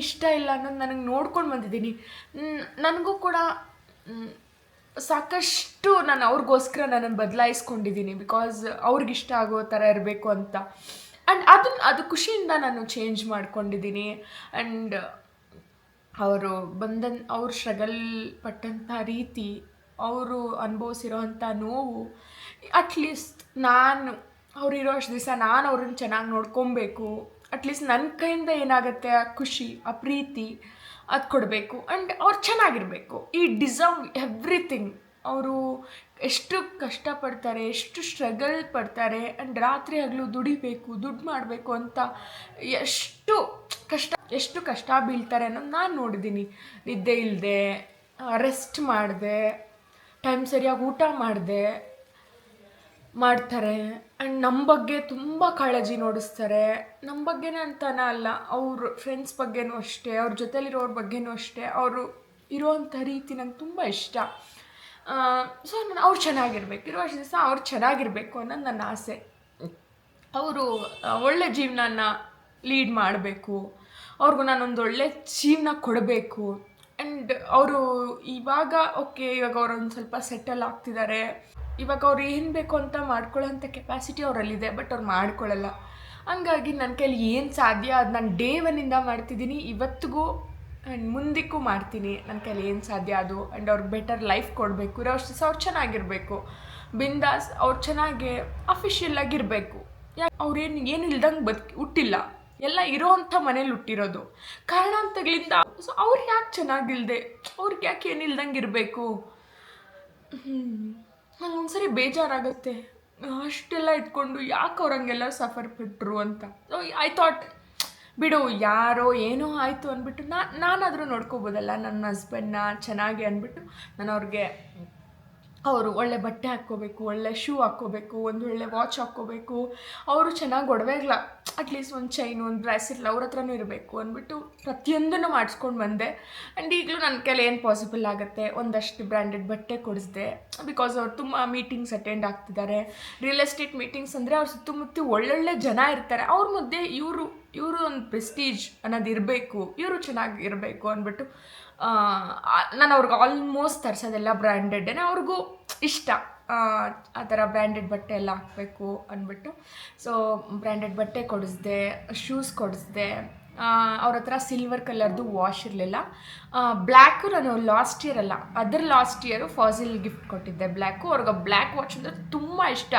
ಇಷ್ಟ ಇಲ್ಲ ಅನ್ನೋದು ನನಗೆ ನೋಡ್ಕೊಂಡು ಬಂದಿದ್ದೀನಿ. ನನಗೂ ಕೂಡ ಸಾಕಷ್ಟು ನಾನು ಅವ್ರಿಗೋಸ್ಕರ ನನ್ನನ್ನು ಬದಲಾಯಿಸ್ಕೊಂಡಿದ್ದೀನಿ. ಬಿಕಾಸ್ ಅವ್ರಿಗಿಷ್ಟ ಆಗೋ ಥರ ಇರಬೇಕು ಅಂತ. ಆ್ಯಂಡ್ ಅದು ಖುಷಿಯಿಂದ ನಾನು ಚೇಂಜ್ ಮಾಡ್ಕೊಂಡಿದ್ದೀನಿ. ಆ್ಯಂಡ್ ಅವ್ರು ಸ್ಟ್ರಗಲ್ ಪಟ್ಟಂಥ ರೀತಿ, ಅವರು ಅನುಭವಿಸಿರೋವಂಥ ನೋವು, ಅಟ್ಲೀಸ್ಟ್ ಅವರಿರೋ ಅಷ್ಟು ದಿವಸ ನಾನು ಅವ್ರನ್ನ ಚೆನ್ನಾಗಿ ನೋಡ್ಕೊಬೇಕು. ಅಟ್ಲೀಸ್ಟ್ ನನ್ನ ಕೈಯಿಂದ ಏನಾಗುತ್ತೆ ಆ ಖುಷಿ, ಆ ಪ್ರೀತಿ ಅದು ಕೊಡಬೇಕು. ಆ್ಯಂಡ್ ಅವ್ರು ಚೆನ್ನಾಗಿರಬೇಕು. Deserve everything. ಅವರು ಎಷ್ಟು ಕಷ್ಟಪಡ್ತಾರೆ, ಎಷ್ಟು ಸ್ಟ್ರಗಲ್ ಪಡ್ತಾರೆ. ಆ್ಯಂಡ್ ರಾತ್ರಿ ಹಗಲು ದುಡಿಬೇಕು, ದುಡ್ಡು ಮಾಡಬೇಕು ಅಂತ ಎಷ್ಟು ಕಷ್ಟ ಬೀಳ್ತಾರೆ ಅನ್ನೋದು ನಾನು ನೋಡಿದ್ದೀನಿ. ನಿದ್ದೆ ಇಲ್ಲದೆ, ರೆಸ್ಟ್ ಮಾಡದೆ, ಟೈಮ್ ಸರಿಯಾಗಿ ಊಟ ಮಾಡ್ತಾರೆ. ಆ್ಯಂಡ್ ನಮ್ಮ ಬಗ್ಗೆ ತುಂಬ ಕಾಳಜಿ ನೋಡಿಸ್ತಾರೆ. ನಮ್ಮ ಬಗ್ಗೆನೇ ಅಂತಾನೆ ಅಲ್ಲ, ಅವ್ರ ಫ್ರೆಂಡ್ಸ್ ಬಗ್ಗೆನೂ ಅಷ್ಟೇ, ಅವ್ರ ಜೊತೆಲಿರೋರ ಬಗ್ಗೆನೂ ಅಷ್ಟೇ. ಅವರು ಇರೋವಂಥ ರೀತಿ ನಂಗೆ ತುಂಬ ಇಷ್ಟ. ಸೊ ಅವ್ರು ಚೆನ್ನಾಗಿರ್ಬೇಕು, ಇರೋ ಅಷ್ಟು ದಿವಸ ಅವ್ರು ಚೆನ್ನಾಗಿರಬೇಕು ಅನ್ನೋದು ನನ್ನ ಆಸೆ. ಅವರು ಒಳ್ಳೆ ಜೀವನನ ಲೀಡ್ ಮಾಡಬೇಕು, ಅವ್ರಿಗೂ ನಾನೊಂದು ಒಳ್ಳೆ ಜೀವನ ಕೊಡಬೇಕು. ಆ್ಯಂಡ್ ಅವರು ಇವಾಗ ಅವರೊಂದು ಸ್ವಲ್ಪ ಸೆಟಲ್ ಆಗ್ತಿದ್ದಾರೆ. ಇವಾಗ ಅವ್ರು ಏನು ಬೇಕು ಅಂತ ಮಾಡ್ಕೊಳ್ಳೋಂಥ ಕೆಪಾಸಿಟಿ ಅವರಲ್ಲಿದೆ. ಬಟ್ ಅವ್ರು ಮಾಡ್ಕೊಳ್ಳಲ್ಲ. ಹಂಗಾಗಿ ನನ್ನ ಕೈಲಿ ಏನು ಸಾಧ್ಯ ಅದು ನಾನು ಡೇ 1 ಮಾಡ್ತಿದ್ದೀನಿ, ಇವತ್ತಿಗೂ ಆ್ಯಂಡ್ ಮುಂದಕ್ಕೂ ಮಾಡ್ತೀನಿ. ನನ್ನ ಕೈಲಿ ಏನು ಸಾಧ್ಯ ಅದು. ಆ್ಯಂಡ್ ಅವ್ರಿಗೆ ಬೆಟರ್ ಲೈಫ್ ಕೊಡಬೇಕು. ಇರೋ ಅಷ್ಟು ದಿವಸ ಅವ್ರು ಚೆನ್ನಾಗಿರಬೇಕು, ಬಿಂದಾಸ್. ಅವ್ರು ಚೆನ್ನಾಗಿ ಅಫಿಷಿಯಲ್ಲಾಗಿರಬೇಕು. ಏನು ಇಲ್ದಂಗೆ ಹುಟ್ಟಿಲ್ಲ, ಎಲ್ಲ ಇರೋವಂಥ ಮನೇಲಿ ಹುಟ್ಟಿರೋದು ಕಾರಣಾಂತರಗಳಿಂದ. ಸೊ ಅವ್ರು ಯಾಕೆ ಚೆನ್ನಾಗಿಲ್ಲದೆ, ಅವ್ರಿಗೆ ಯಾಕೆ ಏನಿಲ್ದಂಗೆ ಇರಬೇಕು? ನಂಗೆ ಒಂದ್ಸರಿ ಬೇಜಾರಾಗುತ್ತೆ. ಅಷ್ಟೆಲ್ಲ ಇಟ್ಕೊಂಡು ಯಾಕೆ ಅವ್ರಂಗೆಲ್ಲ ಸಫರ್ ಪಟ್ಟರು ಅಂತ. ಸೊ ಐ ಥಾಟ್ ಬಿಡು, ಯಾರೋ ಏನೋ ಆಯಿತು ಅಂದ್ಬಿಟ್ಟು ನಾನಾದರೂ ನೋಡ್ಕೋಬೋದಲ್ಲ ನನ್ನ ಹಸ್ಬೆಂಡ್ನ ಚೆನ್ನಾಗಿ ಅಂದ್ಬಿಟ್ಟು ನಾನು ಅವ್ರಿಗೆ ಅವರು ಒಳ್ಳೆ ಬಟ್ಟೆ ಹಾಕ್ಕೋಬೇಕು, ಒಳ್ಳೆ ಶೂ ಹಾಕ್ಕೋಬೇಕು, ಒಂದು ಒಳ್ಳೆ ವಾಚ್ ಹಾಕ್ಕೋಬೇಕು, ಅವರು ಚೆನ್ನಾಗಿ ಒಡವೆಗಳ ಅಟ್ಲೀಸ್ಟ್ ಒಂದು ಚೈನು, ಒಂದು ಬ್ರಾಸ್ಲೆಟ್ ಅವ್ರ ಹತ್ರನೂ ಇರಬೇಕು ಅಂದ್ಬಿಟ್ಟು ಪ್ರತಿಯೊಂದನ್ನು ಮಾಡಿಸ್ಕೊಂಡು ಬಂದೆ. ಆ್ಯಂಡ್ ಈಗಲೂ ನನ್ನ ಕೈಲಿ ಏನು ಪಾಸಿಬಲ್ ಆಗುತ್ತೆ ಒಂದಷ್ಟು ಬ್ರ್ಯಾಂಡೆಡ್ ಬಟ್ಟೆ ಕೊಡಿಸ್ದೆ. ಬಿಕಾಸ್ ಅವ್ರು ತುಂಬ ಮೀಟಿಂಗ್ಸ್ ಅಟೆಂಡ್ ಆಗ್ತಿದ್ದಾರೆ. ರಿಯಲ್ ಎಸ್ಟೇಟ್ ಮೀಟಿಂಗ್ಸ್ ಅಂದರೆ ಅವ್ರ ಸುತ್ತಮುತ್ತ ಒಳ್ಳೊಳ್ಳೆ ಜನ ಇರ್ತಾರೆ. ಅವ್ರ ಮಧ್ಯೆ ಇವರು ಒಂದು ಪ್ರೆಸ್ಟೀಜ್ ಅನ್ನೋದು ಇರಬೇಕು, ಇವರು ಚೆನ್ನಾಗಿರಬೇಕು ಅಂದ್ಬಿಟ್ಟು ನಾನು ಅವ್ರಿಗೆ ಆಲ್ಮೋಸ್ಟ್ ತರಿಸೋದೆಲ್ಲ ಬ್ರ್ಯಾಂಡೆಡ್ಡೇ. ಅವ್ರಿಗೂ ಇಷ್ಟ ಆ ಥರ ಬ್ರ್ಯಾಂಡೆಡ್ ಬಟ್ಟೆ ಎಲ್ಲ ಹಾಕಬೇಕು ಅಂದ್ಬಿಟ್ಟು. ಸೊ ಬ್ರ್ಯಾಂಡೆಡ್ ಬಟ್ಟೆ ಕೊಡಿಸ್ದೆ, ಶೂಸ್ ಕೊಡಿಸ್ದೆ. ಅವ್ರ ಹತ್ರ ಸಿಲ್ವರ್ ಕಲರ್ದು ವಾಚ್ ಇರಲಿಲ್ಲ. ಬ್ಲ್ಯಾಕು ನಾನು ಲಾಸ್ಟ್ ಇಯರ್ ಅಲ್ಲ, ಲಾಸ್ಟ್ ಇಯರು ಫಾಸಿಲ್ ಗಿಫ್ಟ್ ಕೊಟ್ಟಿದ್ದೆ ಬ್ಲ್ಯಾಕು. ಅವ್ರಿಗೆ ಬ್ಲ್ಯಾಕ್ ವಾಚ್ ಅಂದರೆ ತುಂಬ ಇಷ್ಟ.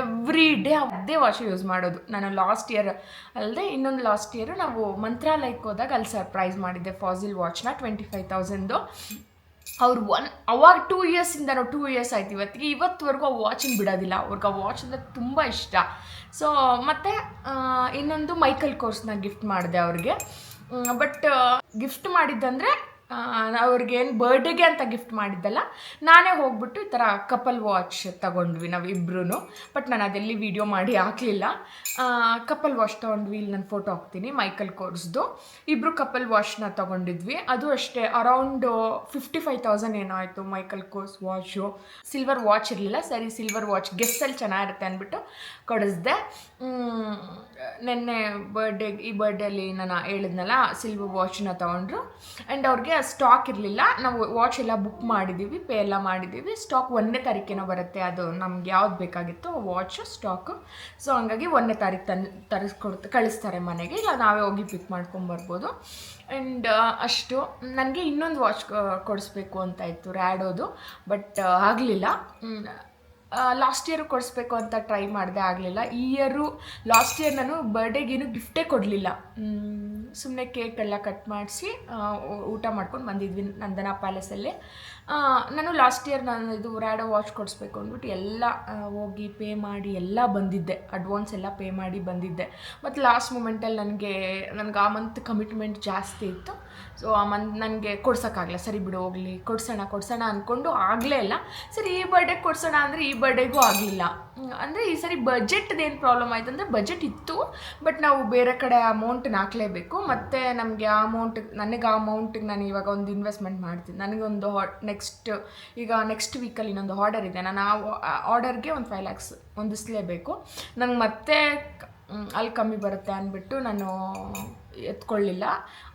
ಎವ್ರಿ ಡೇ ಅದೇ ವಾಚ್ ಯೂಸ್ ಮಾಡೋದು. ನಾನು ಲಾಸ್ಟ್ ಇಯರ್ ಅಲ್ಲದೆ ಇನ್ನೊಂದು ಲಾಸ್ಟ್ ಇಯರು ನಾವು ಮಂತ್ರಾಲಯಕ್ಕೆ ಹೋದಾಗ ಅಲ್ಲಿ ಸರ್ಪ್ರೈಸ್ ಮಾಡಿದ್ದೆ ಫಾಸಿಲ್ ವಾಚ್ನ 25,000. ಅವ್ರು ಅವಾಗ 2 ಇಯರ್ಸಿಂದ ನಾವು 2 ಇಯರ್ಸ್ ಆಯ್ತು ಇವತ್ತಿಗೆ, ಇವತ್ತುವರೆಗೂ ಆ ವಾಚಿನ ಬಿಡೋದಿಲ್ಲ. ಅವ್ರಿಗೆ ಆ ವಾಚ್ ಅಂದರೆ ತುಂಬ ಇಷ್ಟ. ಸೊ ಮತ್ತು ಇನ್ನೊಂದು ಮೈಕಲ್ ಕೋರ್ಸ್ನ ಗಿಫ್ಟ್ ಮಾಡಿದೆ ಅವ್ರಿಗೆ. ಬಟ್ ಗಿಫ್ಟ್ ಮಾಡಿದ್ದಂದರೆ ಅವ್ರಿಗೇನು ಬರ್ಡೇಗೆ ಅಂತ ಗಿಫ್ಟ್ ಮಾಡಿದ್ದಲ್ಲ, ನಾನೇ ಹೋಗ್ಬಿಟ್ಟು ಈ ಥರ ಕಪಲ್ ವಾಚ್ ತೊಗೊಂಡ್ವಿ ನಾವಿಬ್ರು. ಬಟ್ ನಾನು ಅದೆಲ್ಲಿ ವೀಡಿಯೋ ಮಾಡಿ ಹಾಕಲಿಲ್ಲ. ಕಪಲ್ ವಾಚ್ ತೊಗೊಂಡ್ವಿ, ಇಲ್ಲಿ ನಾನು ಫೋಟೋ ಹಾಕ್ತೀನಿ, ಮೈಕಲ್ ಕೋರ್ಸ್ದು. ಇಬ್ಬರು ಕಪಲ್ ವಾಚ್ನ ತೊಗೊಂಡಿದ್ವಿ. ಅದು ಅಷ್ಟೇ ಅರೌಂಡ್ 55,000 ಏನೋ ಆಯಿತು Michael course watch. Silver watch ಇರಲಿಲ್ಲ, ಸರಿ ಸಿಲ್ವರ್ ವಾಚ್ ಗೆಸ್ಸಲ್ಲಿ ಚೆನ್ನಾಗಿರುತ್ತೆ ಅಂದ್ಬಿಟ್ಟು ಕೊಡಿಸ್ದೆ. ನೆನ್ನೆ ಈ ಬರ್ಡೇಲಿ ನಾನು ಹೇಳಿದ್ನಲ್ಲ ಸಿಲ್ವರ್ ವಾಚ್ನ ತೊಗೊಂಡ್ರು. ಆ್ಯಂಡ್ ಅವ್ರಿಗೆ ಸ್ಟಾಕ್ ಇರಲಿಲ್ಲ. ನಾವು ವಾಚ್ ಎಲ್ಲ ಬುಕ್ ಮಾಡಿದ್ದೀವಿ, ಪೇ ಎಲ್ಲ ಮಾಡಿದ್ದೀವಿ. ಸ್ಟಾಕ್ 1ನೇ ತಾರೀಕೇನೋ ಬರುತ್ತೆ, ಅದು ನಮ್ಗೆ ಯಾವ್ದು ಬೇಕಾಗಿತ್ತು ವಾಚ್ ಸ್ಟಾಕು. ಸೊ ಹಂಗಾಗಿ 1ನೇ ತಾರೀಕು ಕಳಿಸ್ತಾರೆ ಮನೆಗೆ, ಇಲ್ಲ ನಾವೇ ಹೋಗಿ ಪಿಕ್ ಮಾಡ್ಕೊಂಬರ್ಬೋದು. ಆ್ಯಂಡ್ ಅಷ್ಟು. ನನಗೆ ಇನ್ನೊಂದು ವಾಚ್ ಕೊಡಿಸ್ಬೇಕು ಅಂತ ಇತ್ತು ರ್ಯಾಡೋದು, ಬಟ್ ಆಗಲಿಲ್ಲ. ಲಾಸ್ಟ್ ಇಯರು ಕೊಡಿಸ್ಬೇಕು ಅಂತ ಟ್ರೈ ಮಾಡಿದೆ, ಆಗಲಿಲ್ಲ. ಈ ಇಯರು ಲಾಸ್ಟ್ ಇಯರ್ ನಾನು ಬರ್ಡೇಗೇನು ಗಿಫ್ಟೇ ಕೊಡಲಿಲ್ಲ. ಸುಮ್ಮನೆ ಕೇಕೆಲ್ಲ ಕಟ್ ಮಾಡಿಸಿ ಊಟ ಮಾಡ್ಕೊಂಡು ಬಂದಿದ್ವಿ ನಂದನಾ ಪ್ಯಾಲೇಸಲ್ಲಿ. ನಾನು ಲಾಸ್ಟ್ ಇಯರ್ ನಾನು ಇದು ರ್ಯಾಡೋ ವಾಚ್ ಕೊಡಿಸ್ಬೇಕು ಅಂದ್ಬಿಟ್ಟು ಎಲ್ಲ ಹೋಗಿ ಪೇ ಮಾಡಿ ಎಲ್ಲ ಬಂದಿದ್ದೆ, ಅಡ್ವಾನ್ಸ್ ಎಲ್ಲ ಪೇ ಮಾಡಿ ಬಂದಿದ್ದೆ. ಮತ್ತು ಲಾಸ್ಟ್ ಮೂಮೆಂಟಲ್ಲಿ ನನಗೆ ಆ ಮಂತ್ ಕಮಿಟ್ಮೆಂಟ್ ಜಾಸ್ತಿ ಇತ್ತು. ಸೊ ಆ ಮಂತ್ ನನಗೆ ಕೊಡ್ಸೋಕ್ಕಾಗಲ್ಲ. ಸರಿ ಬಿಡು ಹೋಗಲಿ, ಕೊಡ್ಸೋಣ ಅಂದ್ಕೊಂಡು ಆಗಲೇ ಇಲ್ಲ. ಸರಿ ಈ ಬರ್ಡೇಗೆ ಕೊಡ್ಸೋಣ ಅಂದರೆ ಈ ಬರ್ಡೇಗೂ ಆಗಲಿಲ್ಲ. ಅಂದರೆ ಈ ಸರಿ ಬಜೆಟ್ದು ಏನು ಪ್ರಾಬ್ಲಮ್ ಆಯಿತು ಅಂದರೆ, ಬಜೆಟ್ ಇತ್ತು ಬಟ್ ನಾವು ಬೇರೆ ಕಡೆ ಅಮೌಂಟನ್ನ ಹಾಕಲೇಬೇಕು. ಮತ್ತು ನಮಗೆ ಆ ಅಮೌಂಟಿಗೆ ನಾನು ಇವಾಗ ಒಂದು ಇನ್ವೆಸ್ಟ್ಮೆಂಟ್ ಮಾಡ್ತೀನಿ. ನನಗೊಂದು ನೆಕ್ಸ್ಟ್ ವೀಕಲ್ಲಿ ಇನ್ನೊಂದು ಆರ್ಡರ್ ಇದೆ. ನಾನು ಆ ಆರ್ಡರ್ಗೆ ಒಂದು 5 lakhs ಹೊಂದಿಸ್ಲೇಬೇಕು. ನನಗೆ ಮತ್ತೆ ಅಲ್ಲಿ ಕಮ್ಮಿ ಬರುತ್ತೆ ಅಂದ್ಬಿಟ್ಟು ನಾನು ಎತ್ಕೊಳ್ಳಿಲ್ಲ.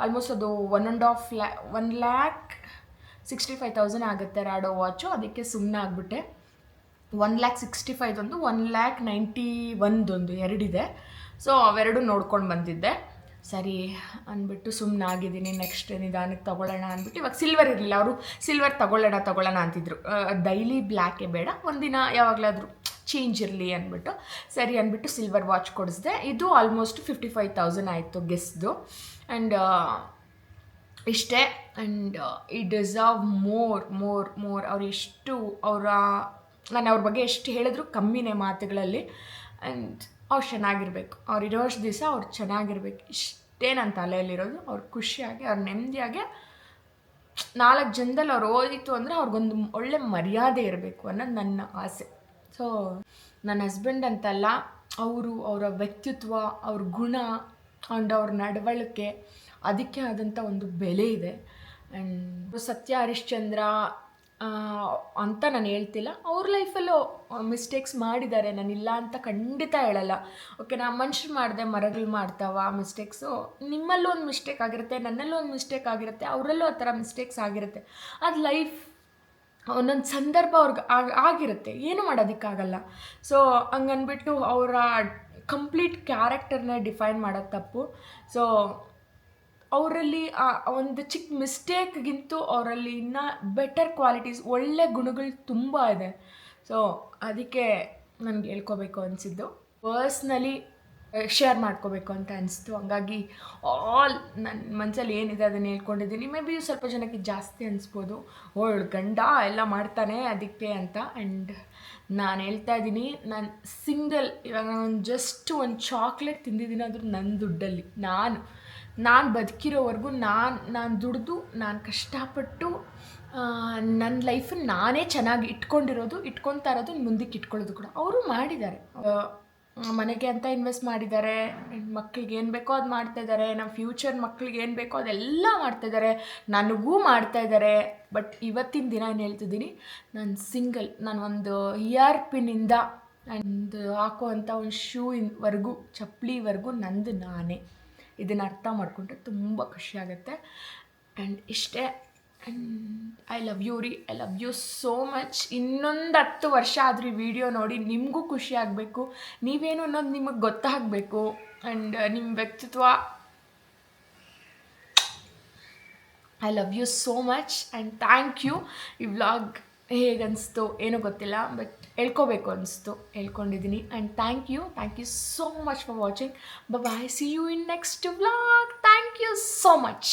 ಆಲ್ಮೋಸ್ಟ್ ಅದು 1,65,000 ಆಗುತ್ತೆ ರ್ಯಾಡೋ ವಾಚು. ಅದಕ್ಕೆ ಸುಮ್ಮನೆ ಆಗಿಬಿಟ್ಟೆ. 1,65,000 ಒಂದು, 1,91,000 ಎರಡಿದೆ. ಸೊ ಅವೆರಡು ನೋಡ್ಕೊಂಡು ಬಂದಿದ್ದೆ. ಸರಿ ಅಂದ್ಬಿಟ್ಟು ಸುಮ್ಮನೆ ಆಗಿದ್ದೀನಿ. ನೆಕ್ಸ್ಟ್ ನಿಧಾನಕ್ಕೆ ತೊಗೊಳ್ಳೋಣ ಅಂದ್ಬಿಟ್ಟು, ಇವಾಗ ಸಿಲ್ವರ್ ಇರಲಿಲ್ಲ, ಅವರು ಸಿಲ್ವರ್ ತೊಗೊಳ್ಳೋಣ ಅಂತಿದ್ರು. ಡೈಲಿ ಬ್ಲ್ಯಾಕೇ ಬೇಡ, ಒಂದಿನ ಯಾವಾಗಲಾದರೂ ಚೇಂಜ್ ಇರಲಿ ಅಂದ್ಬಿಟ್ಟು ಸರಿ ಅಂದ್ಬಿಟ್ಟು ಸಿಲ್ವರ್ ವಾಚ್ ಕೊಡಿಸ್ದೆ. ಇದು ಆಲ್ಮೋಸ್ಟ್ 55,000 ಆಯಿತು ಗೆಸ್ದು. ಆ್ಯಂಡ್ ಇಷ್ಟೇ. ಆ್ಯಂಡ್ ಈ ಡಿಸರ್ವ್ ಮೋರ್. ನಾನು ಅವ್ರ ಬಗ್ಗೆ ಎಷ್ಟು ಹೇಳಿದ್ರು ಕಮ್ಮಿನೇ ಮಾತುಗಳಲ್ಲಿ. ಆ್ಯಂಡ್ ಅವ್ರು ಚೆನ್ನಾಗಿರ್ಬೇಕು, ಅವ್ರು ಇರೋಷ್ಟು ದಿವಸ ಅವ್ರು ಚೆನ್ನಾಗಿರ್ಬೇಕು, ಇಷ್ಟೇ ನನ್ನ ತಲೆಯಲ್ಲಿರೋದು. ಅವ್ರು ಖುಷಿಯಾಗಿ, ಅವ್ರು ನೆಮ್ಮದಿಯಾಗಿ 4 ಜನದಲ್ಲಿ ಅವ್ರು ಓದಿತ್ತು ಅಂದರೆ ಅವ್ರಿಗೊಂದು ಒಳ್ಳೆ ಮರ್ಯಾದೆ ಇರಬೇಕು ಅನ್ನೋದು ನನ್ನ ಆಸೆ. ಸೊ ನನ್ನ ಹಸ್ಬೆಂಡ್ ಅಂತಲ್ಲ, ಅವರ ವ್ಯಕ್ತಿತ್ವ, ಅವ್ರ ಗುಣ ಆ್ಯಂಡ್ ಅವ್ರ ನಡವಳಿಕೆ, ಅದಕ್ಕೆ ಆದಂಥ ಒಂದು ಬೆಲೆ ಇದೆ. ಆ್ಯಂಡ್ ಸತ್ಯ ಹರಿಶ್ಚಂದ್ರ ಅಂತ ನಾನು ಹೇಳ್ತಿಲ್ಲ, ಅವ್ರ ಲೈಫಲ್ಲೂ ಮಿಸ್ಟೇಕ್ಸ್ ಮಾಡಿದ್ದಾರೆ, ನಾನಿಲ್ಲ ಅಂತ ಖಂಡಿತ ಹೇಳಲ್ಲ. ಓಕೆ, ನಾ ಮನುಷ್ಯರು ಮಾಡಿದೆ, ಮರಗಳು ಮಾಡ್ತಾವ ಮಿಸ್ಟೇಕ್ಸು. ನಿಮ್ಮಲ್ಲೂ ಒಂದು ಮಿಸ್ಟೇಕ್ ಆಗಿರುತ್ತೆ, ನನ್ನಲ್ಲೂ ಒಂದು ಮಿಸ್ಟೇಕ್ ಆಗಿರುತ್ತೆ, ಅವರಲ್ಲೂ ಆ ಥರ ಮಿಸ್ಟೇಕ್ಸ್ ಆಗಿರುತ್ತೆ. ಅದು ಲೈಫ್, ಒಂದೊಂದು ಸಂದರ್ಭ ಅವ್ರಿಗೆ ಆಗಿರುತ್ತೆ, ಏನು ಮಾಡೋದಕ್ಕಾಗಲ್ಲ. ಸೊ ಹಂಗನ್ಬಿಟ್ಟು ಅವರ ಕಂಪ್ಲೀಟ್ ಕ್ಯಾರೆಕ್ಟರ್ನ ಡಿಫೈನ್ ಮಾಡೋದು ತಪ್ಪು. ಸೊ ಅವರಲ್ಲಿ ಒಂದು ಚಿಕ್ಕ ಮಿಸ್ಟೇಕ್ಗಿಂತೂ ಅವರಲ್ಲಿ ಇನ್ನೂ ಬೆಟರ್ ಕ್ವಾಲಿಟೀಸ್, ಒಳ್ಳೆ ಗುಣಗಳು ತುಂಬ ಇದೆ. ಸೊ ಅದಕ್ಕೆ ನನಗೆ ಹೇಳ್ಕೋಬೇಕು ಅನಿಸಿದ್ದು, ಪರ್ಸ್ನಲಿ ಶೇರ್ ಮಾಡ್ಕೋಬೇಕು ಅಂತ ಅನಿಸ್ತು. ಹಂಗಾಗಿ ನನ್ನ ಮನಸ್ಸಲ್ಲಿ ಏನಿದೆ ಅದನ್ನು ಹೇಳ್ಕೊಂಡಿದ್ದೀನಿ. ಮೇ ಬಿ ಸ್ವಲ್ಪ ಜನಕ್ಕೆ ಜಾಸ್ತಿ ಅನಿಸ್ಬೋದು, ಗಂಡ ಎಲ್ಲ ಮಾಡ್ತಾನೆ ಅದಕ್ಕೆ ಅಂತ. ಆ್ಯಂಡ್ ನಾನು ಹೇಳ್ತಾ ಇದ್ದೀನಿ, ನಾನು ಸಿಂಗಲ್, ಇವಾಗ ನಾನು ಜಸ್ಟ್ ಒಂದು ಚಾಕ್ಲೇಟ್ ತಿಂದಿದ್ದೀನಿ ಆದರೂ ನನ್ನ ದುಡ್ಡಲ್ಲಿ. ನಾನು ಬದುಕಿರೋವರೆಗೂ ನಾನು ದುಡಿದು, ನಾನು ಕಷ್ಟಪಟ್ಟು ನನ್ನ ಲೈಫನ್ನು ನಾನೇ ಚೆನ್ನಾಗಿ ಇಟ್ಕೊತಾ ಇರೋದು, ಮುಂದಕ್ಕೆ ಇಟ್ಕೊಳ್ಳೋದು ಕೂಡ. ಅವರು ಮಾಡಿದ್ದಾರೆ, ಮನೆಗೆ ಅಂತ ಇನ್ವೆಸ್ಟ್ ಮಾಡಿದ್ದಾರೆ, ಮಕ್ಳಿಗೆ ಏನು ಬೇಕೋ ಅದು ಮಾಡ್ತಾಯಿದ್ದಾರೆ, ನಮ್ಮ ಫ್ಯೂಚರ್ ಮಕ್ಳಿಗೆ ಏನು ಬೇಕೋ ಅದೆಲ್ಲ ಮಾಡ್ತಾಯಿದ್ದಾರೆ, ನನಗೂ ಮಾಡ್ತಾಯಿದ್ದಾರೆ. ಬಟ್ ಇವತ್ತಿನ ದಿನ ಏನು ಹೇಳ್ತಿದ್ದೀನಿ, ನಾನು ಸಿಂಗಲ್, ನಾನು ಒಂದು ಇಯರ್ ಪಿನ್ನಿಂದ ಒಂದು ಹಾಕುವಂಥ ಒಂದು ಶೂವರೆಗೂ, ಚಪ್ಪಲಿವರೆಗೂ ನಂದು ನಾನೇ. ಇದನ್ನು ಅರ್ಥ ಮಾಡಿಕೊಂಡ್ರೆ ತುಂಬ ಖುಷಿಯಾಗುತ್ತೆ. ಆ್ಯಂಡ್ ಇಷ್ಟೇ. ಐ ಲವ್ ಯು ರೀ, I love you so much. ಇನ್ನೊಂದು 10 ವರ್ಷ ಆದರೂ ಈ ವಿಡಿಯೋ ನೋಡಿ ನಿಮಗೂ ಖುಷಿ ಆಗಬೇಕು, ನೀವೇನು ಅನ್ನೋದು ನಿಮಗೆ ಗೊತ್ತಾಗಬೇಕು. ಆ್ಯಂಡ್ ನಿಮ್ಮ ವ್ಯಕ್ತಿತ್ವ I love you so much and thank you. ಈ ವ್ಲಾಗ್ ಹೇಗನ್ನಿಸ್ತು ಏನೋ ಗೊತ್ತಿಲ್ಲ, ಬಟ್ ಹೇಳ್ಕೋಬೇಕು ಅನಿಸ್ತು, ಹೇಳ್ಕೊಂಡಿದ್ದೀನಿ. And thank you so much for watching. Bye, see you in next vlog. Thank you so much.